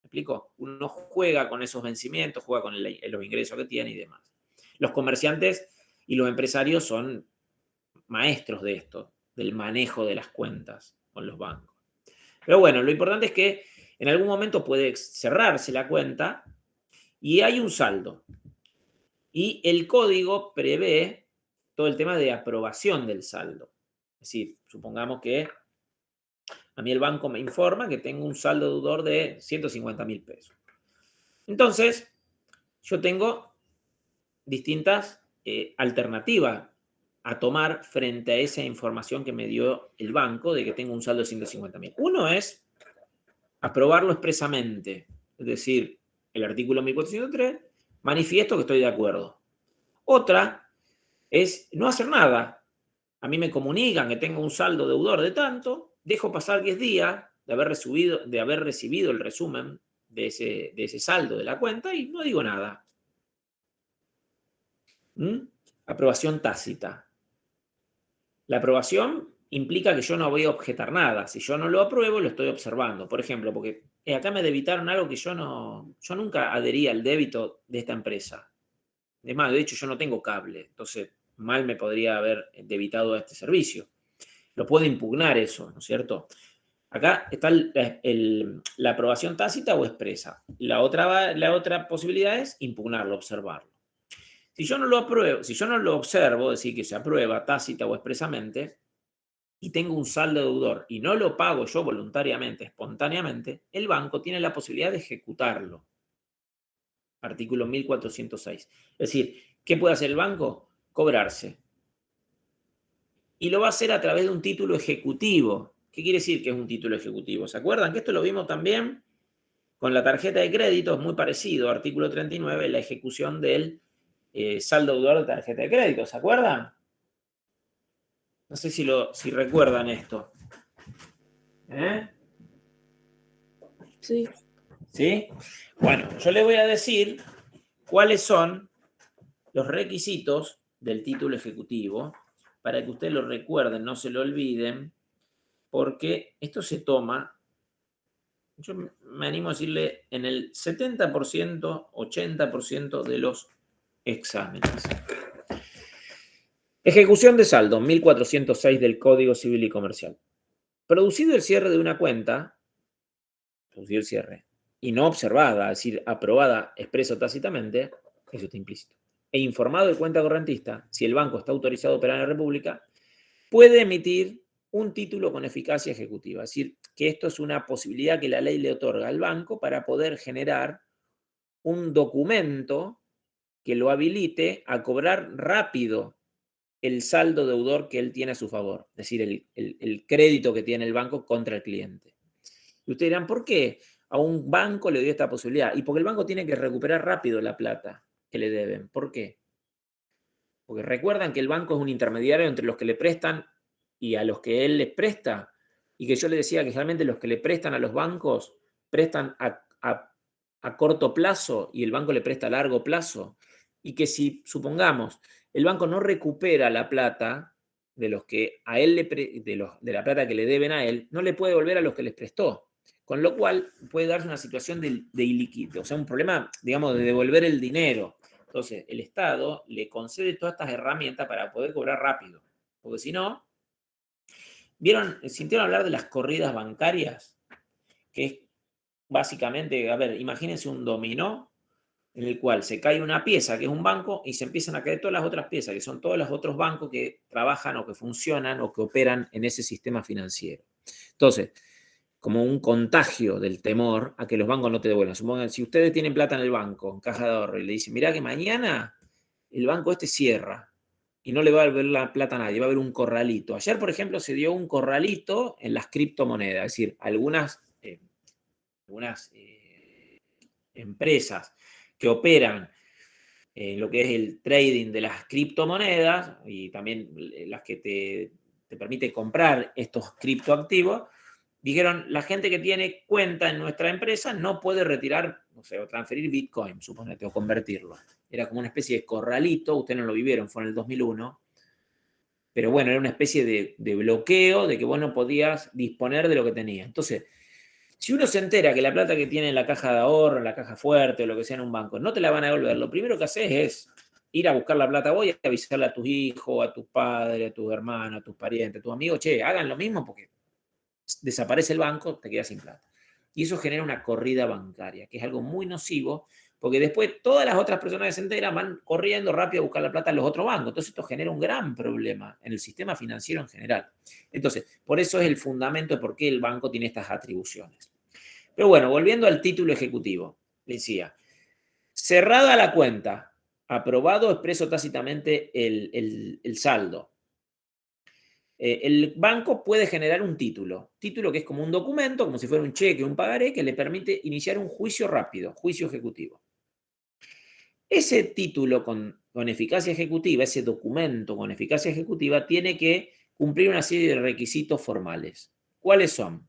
¿Me explico? Uno juega con esos vencimientos, juega con los ingresos que tiene y demás. Los comerciantes y los empresarios son maestros de esto, del manejo de las cuentas con los bancos. Pero bueno, lo importante es que en algún momento puede cerrarse la cuenta y hay un saldo. Y el código prevé todo el tema de aprobación del saldo. Es decir, supongamos que a mí el banco me informa que tengo un saldo deudor de 150.000 pesos. Entonces, yo tengo distintas alternativas a tomar frente a esa información que me dio el banco de que tengo un saldo de 150.000. Uno es aprobarlo expresamente, es decir, el artículo 1403, manifiesto que estoy de acuerdo. Otra es no hacer nada. A mí me comunican que tengo un saldo deudor de tanto, dejo pasar 10 días de haber recibido el resumen de ese saldo de la cuenta y no digo nada. Aprobación tácita. La aprobación implica que yo no voy a objetar nada. Si yo no lo apruebo, lo estoy observando. Por ejemplo, porque acá me debitaron algo que yo nunca adherí al débito de esta empresa. Es más, de hecho, yo no tengo cable. Entonces, mal me podría haber debitado a este servicio. Lo puedo impugnar eso, ¿no es cierto? Acá está la aprobación tácita o expresa. La otra posibilidad es impugnarlo, observarlo. Si yo no lo apruebo, si yo no lo observo, es decir, que se aprueba tácita o expresamente, y tengo un saldo deudor y no lo pago yo voluntariamente, espontáneamente, el banco tiene la posibilidad de ejecutarlo. Artículo 1406. Es decir, ¿qué puede hacer el banco? Cobrarse. Y lo va a hacer a través de un título ejecutivo. ¿Qué quiere decir que es un título ejecutivo? ¿Se acuerdan que esto lo vimos también con la tarjeta de crédito? Es muy parecido. Artículo 39, la ejecución del saldo deudor de tarjeta de crédito. ¿Se acuerdan? No sé si recuerdan esto. Sí. ¿Sí? Bueno, yo les voy a decir cuáles son los requisitos del título ejecutivo para que ustedes lo recuerden, no se lo olviden, porque esto se toma, yo me animo a decirle, en el 70%, 80% de los exámenes. Ejecución de saldo, 1406 del Código Civil y Comercial. Producido el cierre de una cuenta, producido el cierre, y no observada, es decir, aprobada expreso tácitamente, eso está implícito. e informado el cuenta correntista, si el banco está autorizado a operar en la República, puede emitir un título con eficacia ejecutiva. Es decir, que esto es una posibilidad que la ley le otorga al banco para poder generar un documento que lo habilite a cobrar rápido el saldo deudor que él tiene a su favor, es decir, el crédito que tiene el banco contra el cliente. Y ustedes dirán, ¿por qué a un banco le dio esta posibilidad? Y porque el banco tiene que recuperar rápido la plata que le deben. ¿Por qué? Porque recuerdan que el banco es un intermediario entre los que le prestan y a los que él les presta, y que yo les decía que realmente los que le prestan a los bancos prestan a corto plazo y el banco le presta a largo plazo, y que si, supongamos, el banco no recupera la plata de los que a él de la plata que le deben a él, no le puede devolver a los que les prestó. Con lo cual puede darse una situación de iliquidez, o sea, un problema, digamos, de devolver el dinero. Entonces, el Estado le concede todas estas herramientas para poder cobrar rápido. Porque si no, ¿sintieron hablar de las corridas bancarias? Que es básicamente, a ver, imagínense un dominó en el cual se cae una pieza, que es un banco, y se empiezan a caer todas las otras piezas, que son todos los otros bancos que trabajan o que funcionan o que operan en ese sistema financiero. Entonces, como un contagio del temor a que los bancos no te devuelvan. Supongan, si ustedes tienen plata en el banco, en caja de ahorro, y le dicen, mirá que mañana el banco este cierra y no le va a devolver la plata a nadie, va a haber un corralito. Ayer, por ejemplo, se dio un corralito en las criptomonedas, es decir, algunas empresas que operan en lo que es el trading de las criptomonedas y también las que te permite comprar estos criptoactivos, dijeron, la gente que tiene cuenta en nuestra empresa no puede retirar, o sea, o transferir Bitcoin, suponete, o convertirlo. Era como una especie de corralito, ustedes no lo vivieron, fue en el 2001, pero bueno, era una especie de bloqueo de que vos no podías disponer de lo que tenías. Entonces, si uno se entera que la plata que tiene en la caja de ahorro, en la caja fuerte o lo que sea en un banco, no te la van a devolver, lo primero que haces es ir a buscar la plata vos y avisarle a tus hijos, a tus padres, a tus hermanos, a tus parientes, a tus amigos, che, hagan lo mismo porque desaparece el banco, te quedas sin plata. Y eso genera una corrida bancaria, que es algo muy nocivo, porque después todas las otras personas que se enteran van corriendo rápido a buscar la plata en los otros bancos. Entonces esto genera un gran problema en el sistema financiero en general. Entonces, por eso es el fundamento de por qué el banco tiene estas atribuciones. Pero bueno, volviendo al título ejecutivo, decía, cerrada la cuenta, aprobado expreso tácitamente el saldo. El banco puede generar un título que es como un documento, como si fuera un cheque, un pagaré, que le permite iniciar un juicio rápido, juicio ejecutivo. Ese título con eficacia ejecutiva, ese documento con eficacia ejecutiva, tiene que cumplir una serie de requisitos formales. ¿Cuáles son?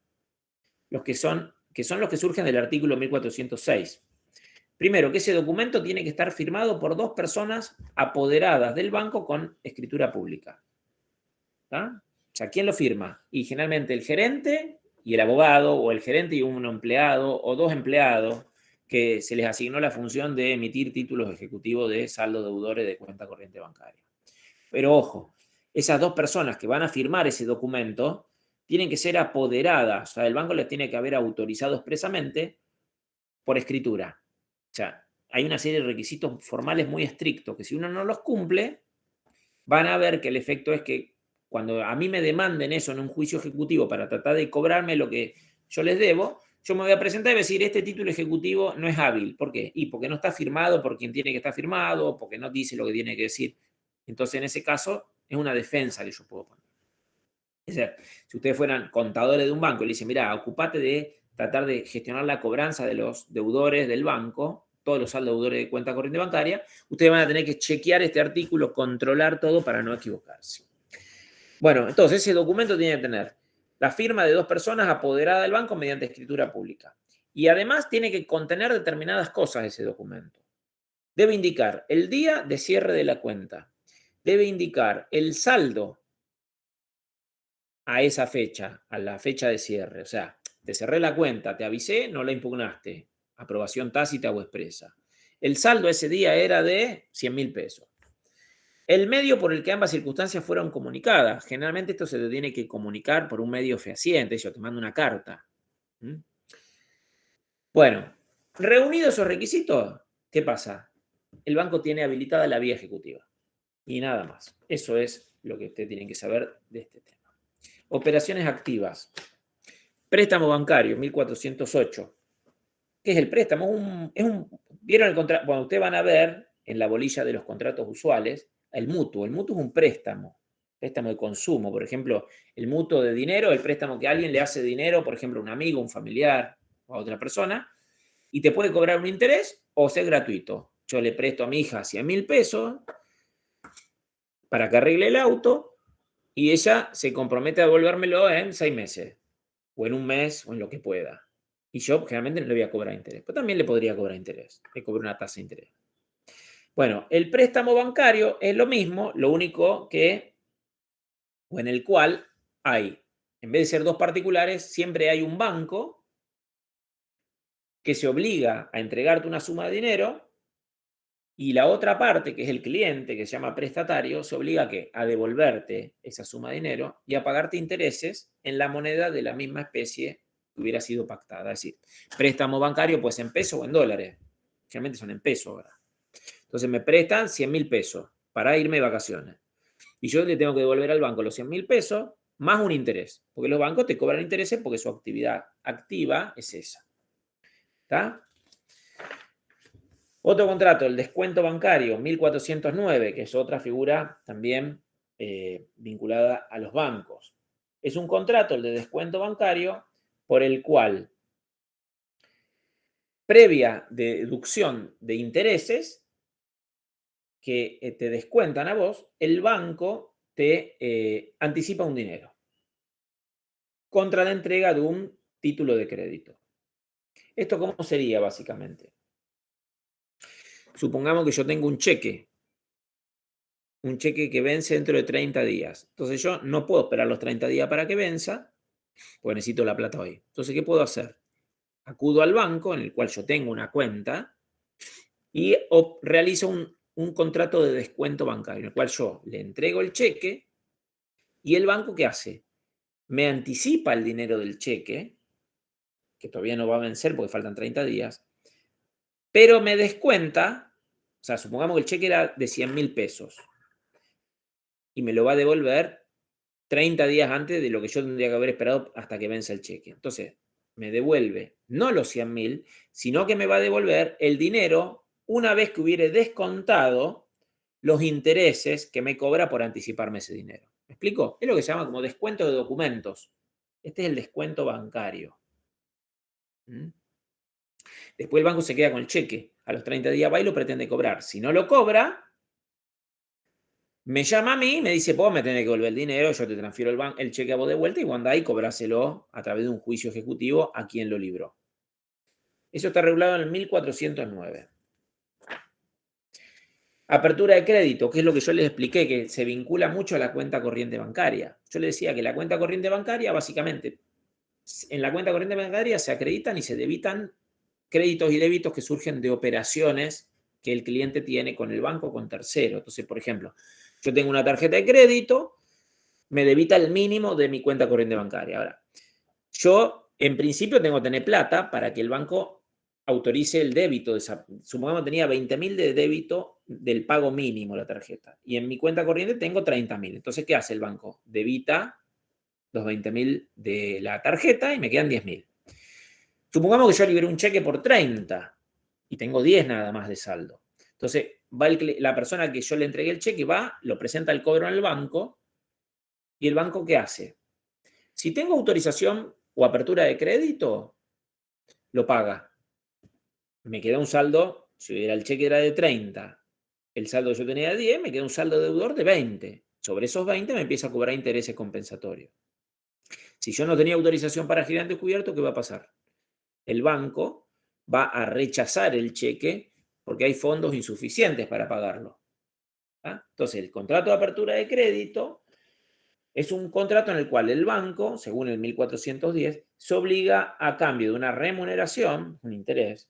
Los que son los que surgen del artículo 1406. Primero, que ese documento tiene que estar firmado por dos personas apoderadas del banco con escritura pública. ¿Está? O sea, ¿quién lo firma? Y generalmente el gerente y el abogado, o el gerente y un empleado, o dos empleados que se les asignó la función de emitir títulos ejecutivos de saldo deudores de cuenta corriente bancaria. Pero ojo, esas dos personas que van a firmar ese documento tienen que ser apoderadas, o sea, el banco les tiene que haber autorizado expresamente por escritura. O sea, hay una serie de requisitos formales muy estrictos que si uno no los cumple, van a ver que el efecto es que cuando a mí me demanden eso en un juicio ejecutivo para tratar de cobrarme lo que yo les debo, yo me voy a presentar y voy a decir, este título ejecutivo no es hábil. ¿Por qué? Y porque no está firmado por quien tiene que estar firmado, porque no dice lo que tiene que decir. Entonces, en ese caso, es una defensa que yo puedo poner. Es decir, si ustedes fueran contadores de un banco y le dicen, mira, ocupate de tratar de gestionar la cobranza de los deudores del banco, todos los saldos deudores de cuenta corriente bancaria, ustedes van a tener que chequear este artículo, controlar todo para no equivocarse. Bueno, entonces ese documento tiene que tener la firma de dos personas apoderadas del banco mediante escritura pública. Y además tiene que contener determinadas cosas ese documento. Debe indicar el día de cierre de la cuenta. Debe indicar el saldo a esa fecha, a la fecha de cierre. O sea, te cerré la cuenta, te avisé, no la impugnaste. Aprobación tácita o expresa. El saldo ese día era de 100.000 pesos. El medio por el que ambas circunstancias fueron comunicadas. Generalmente esto se te tiene que comunicar por un medio fehaciente, yo te mando una carta. Bueno, reunidos esos requisitos, ¿qué pasa? el banco tiene habilitada la vía ejecutiva. Y nada más. Eso es lo que ustedes tienen que saber de este tema. Operaciones activas. Préstamo bancario, 1408. ¿Qué es el préstamo? ¿Vieron el contrato? Bueno, ustedes van a ver en la bolilla de los contratos usuales el mutuo. El mutuo es un préstamo de consumo. Por ejemplo, el mutuo de dinero, el préstamo que alguien le hace dinero, por ejemplo, a un amigo, un familiar o a otra persona, y te puede cobrar un interés o ser gratuito. Yo le presto a mi hija 100.000 pesos para que arregle el auto y ella se compromete a devolvérmelo en 6 meses o en un mes o en lo que pueda. Y yo generalmente no le voy a cobrar interés, pero también le podría cobrar interés. Le cobro una tasa de interés. Bueno, el préstamo bancario es lo mismo, lo único que, o en el cual hay, en vez de ser dos particulares, siempre hay un banco que se obliga a entregarte una suma de dinero y la otra parte, que es el cliente, que se llama prestatario, se obliga a devolverte esa suma de dinero y a pagarte intereses en la moneda de la misma especie que hubiera sido pactada. Es decir, préstamo bancario pues en pesos o en dólares. Generalmente son en pesos ahora. Entonces me prestan 100.000 pesos para irme de vacaciones. Y yo le tengo que devolver al banco los 100.000 pesos más un interés. Porque los bancos te cobran intereses porque su actividad activa es esa. ¿Está? Otro contrato, el descuento bancario, 1409, que es otra figura también vinculada a los bancos. Es un contrato, el de descuento bancario, por el cual, previa deducción de intereses que te descuentan a vos, el banco te anticipa un dinero contra la entrega de un título de crédito. ¿Esto cómo sería básicamente? Supongamos que yo tengo un cheque que vence dentro de 30 días. Entonces yo no puedo esperar los 30 días para que venza, porque necesito la plata hoy. Entonces, ¿qué puedo hacer? Acudo al banco en el cual yo tengo una cuenta y realizo un contrato de descuento bancario, en el cual yo le entrego el cheque y el banco, ¿qué hace? Me anticipa el dinero del cheque, que todavía no va a vencer porque faltan 30 días, pero me descuenta, o sea, supongamos que el cheque era de 100.000 pesos y me lo va a devolver 30 días antes de lo que yo tendría que haber esperado hasta que vence el cheque. Entonces, me devuelve no los 100.000, sino que me va a devolver el dinero una vez que hubiere descontado los intereses que me cobra por anticiparme ese dinero. ¿Me explico? Es lo que se llama como descuento de documentos. Este es el descuento bancario. Después el banco se queda con el cheque. A los 30 días va y lo pretende cobrar. Si no lo cobra, me llama a mí y me dice, vos me tenés que devolver el dinero, yo te transfiero el cheque a vos de vuelta y vos andá y cobráselo a través de un juicio ejecutivo a quien lo libró. Eso está regulado en el 1409. Apertura de crédito, que es lo que yo les expliqué, que se vincula mucho a la cuenta corriente bancaria. Yo les decía que la cuenta corriente bancaria, básicamente, en la cuenta corriente bancaria se acreditan y se debitan créditos y débitos que surgen de operaciones que el cliente tiene con el banco o con tercero. Entonces, por ejemplo, yo tengo una tarjeta de crédito, me debita el mínimo de mi cuenta corriente bancaria. Ahora, yo en principio tengo que tener plata para que el banco autorice el débito. Supongamos que tenía 20.000 de débito del pago mínimo la tarjeta. Y en mi cuenta corriente tengo 30.000. Entonces, ¿qué hace el banco? Debita los 20.000 de la tarjeta y me quedan 10.000. Supongamos que yo liberé un cheque por 30 y tengo 10 nada más de saldo. Entonces, va la persona que yo le entregué el cheque, va, lo presenta el cobro en el banco y el banco, ¿qué hace? Si tengo autorización o apertura de crédito, lo paga. Me queda un saldo, si el cheque era de 30, el saldo que yo tenía de 10, me queda un saldo deudor de 20. Sobre esos 20 me empieza a cobrar intereses compensatorios. Si yo no tenía autorización para girar descubierto, ¿qué va a pasar? El banco va a rechazar el cheque porque hay fondos insuficientes para pagarlo. ¿Ah? Entonces, el contrato de apertura de crédito es un contrato en el cual el banco, según el 1410, se obliga a cambio de una remuneración, un interés,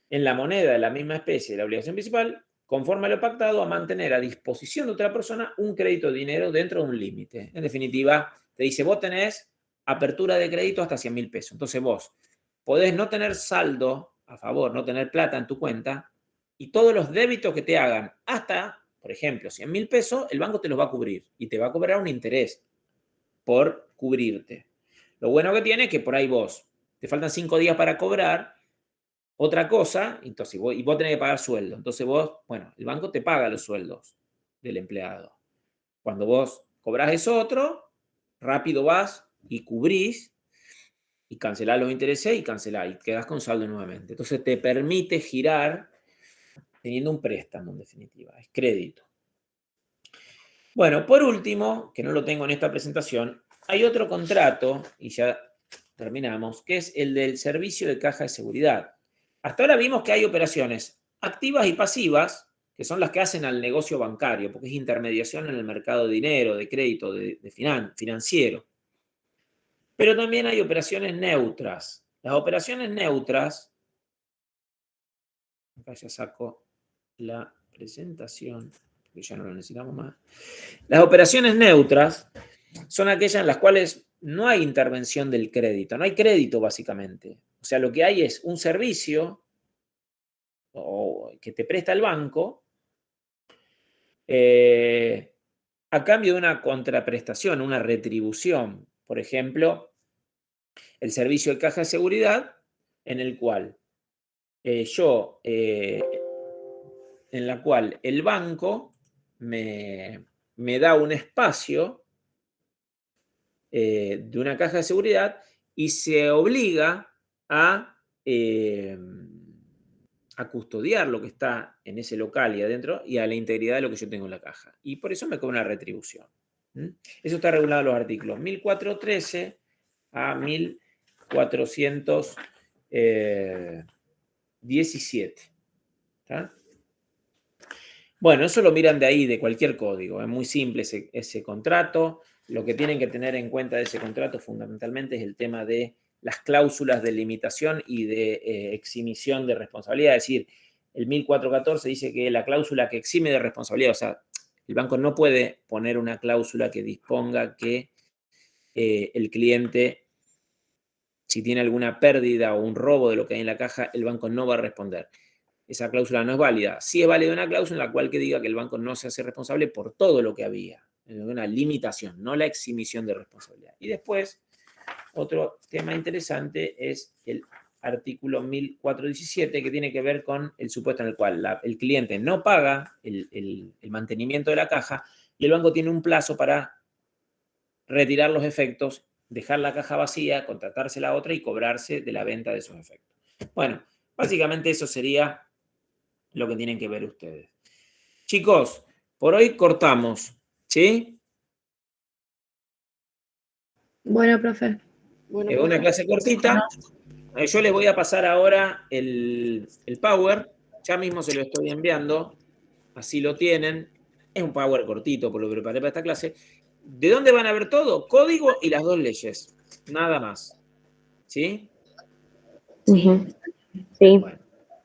en la moneda de la misma especie de la obligación principal, conforme a lo pactado, a mantener a disposición de otra persona un crédito de dinero dentro de un límite. En definitiva, te dice, vos tenés apertura de crédito hasta 100.000 pesos. Entonces vos podés no tener saldo a favor, no tener plata en tu cuenta, y todos los débitos que te hagan hasta, por ejemplo, 100.000 pesos, el banco te los va a cubrir y te va a cobrar un interés por cubrirte. Lo bueno que tiene es que por ahí vos, te faltan 5 días para cobrar otra cosa, entonces vos tenés que pagar sueldo. Entonces vos, bueno, el banco te paga los sueldos del empleado. Cuando vos cobrás eso otro, rápido vas y cubrís y cancelás los intereses y cancelás y quedás con saldo nuevamente. Entonces te permite girar teniendo un préstamo en definitiva, es crédito. Bueno, por último, que no lo tengo en esta presentación, hay otro contrato, y ya terminamos, que es el del servicio de caja de seguridad. Hasta ahora vimos que hay operaciones activas y pasivas, que son las que hacen al negocio bancario, porque es intermediación en el mercado de dinero, de crédito, de financiero. Pero también hay operaciones neutras. Las operaciones neutras, acá ya saco la presentación, porque ya no lo necesitamos más. Las operaciones neutras son aquellas en las cuales no hay intervención del crédito, no hay crédito básicamente. O sea, lo que hay es un servicio que te presta el banco a cambio de una contraprestación, una retribución. Por ejemplo, el servicio de caja de seguridad, en el cual en la cual el banco me da un espacio de una caja de seguridad y se obliga a custodiar lo que está en ese local y adentro y a la integridad de lo que yo tengo en la caja. Y por eso me cobra una retribución. Eso está regulado en los artículos 1413 a 1417. ¿Está? Bueno, eso lo miran de ahí, de cualquier código. Es muy simple ese contrato. Lo que tienen que tener en cuenta de ese contrato fundamentalmente es el tema de las cláusulas de limitación y de eximición de responsabilidad. Es decir, el 1414 dice que la cláusula que exime de responsabilidad, o sea, el banco no puede poner una cláusula que disponga que el cliente, si tiene alguna pérdida o un robo de lo que hay en la caja, el banco no va a responder. Esa cláusula no es válida. Sí es válida una cláusula en la cual que diga que el banco no se hace responsable por todo lo que había. Una limitación, no la eximición de responsabilidad. Y después, otro tema interesante es el artículo 1417, que tiene que ver con el supuesto en el cual el cliente no paga el mantenimiento de la caja y el banco tiene un plazo para retirar los efectos, dejar la caja vacía, contratarse la otra y cobrarse de la venta de esos efectos. Bueno, básicamente eso sería lo que tienen que ver ustedes. Chicos, por hoy cortamos, ¿sí? Bueno, profe. Bueno, Una profe. clase cortita. Yo les voy a pasar ahora el Power. Ya mismo se lo estoy enviando. Así lo tienen. Es un Power cortito, por lo que preparé para esta clase. ¿De dónde van a ver todo? Código y las dos leyes. Nada más. ¿Sí? Uh-huh. Sí. Bueno,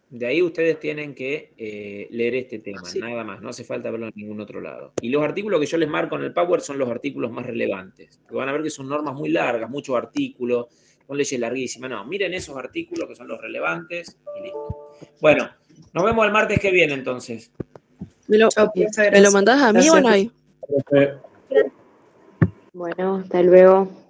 de ahí ustedes tienen que leer este tema, nada más. No hace falta verlo en ningún otro lado. Y los artículos que yo les marco en el Power son los artículos más relevantes. Porque van a ver que son normas muy largas, muchos artículos, son leyes larguísimas. No, miren esos artículos que son los relevantes y listo. Bueno, nos vemos el martes que viene entonces. ¿Me lo mandás a mí o no hay? Bueno, hasta luego.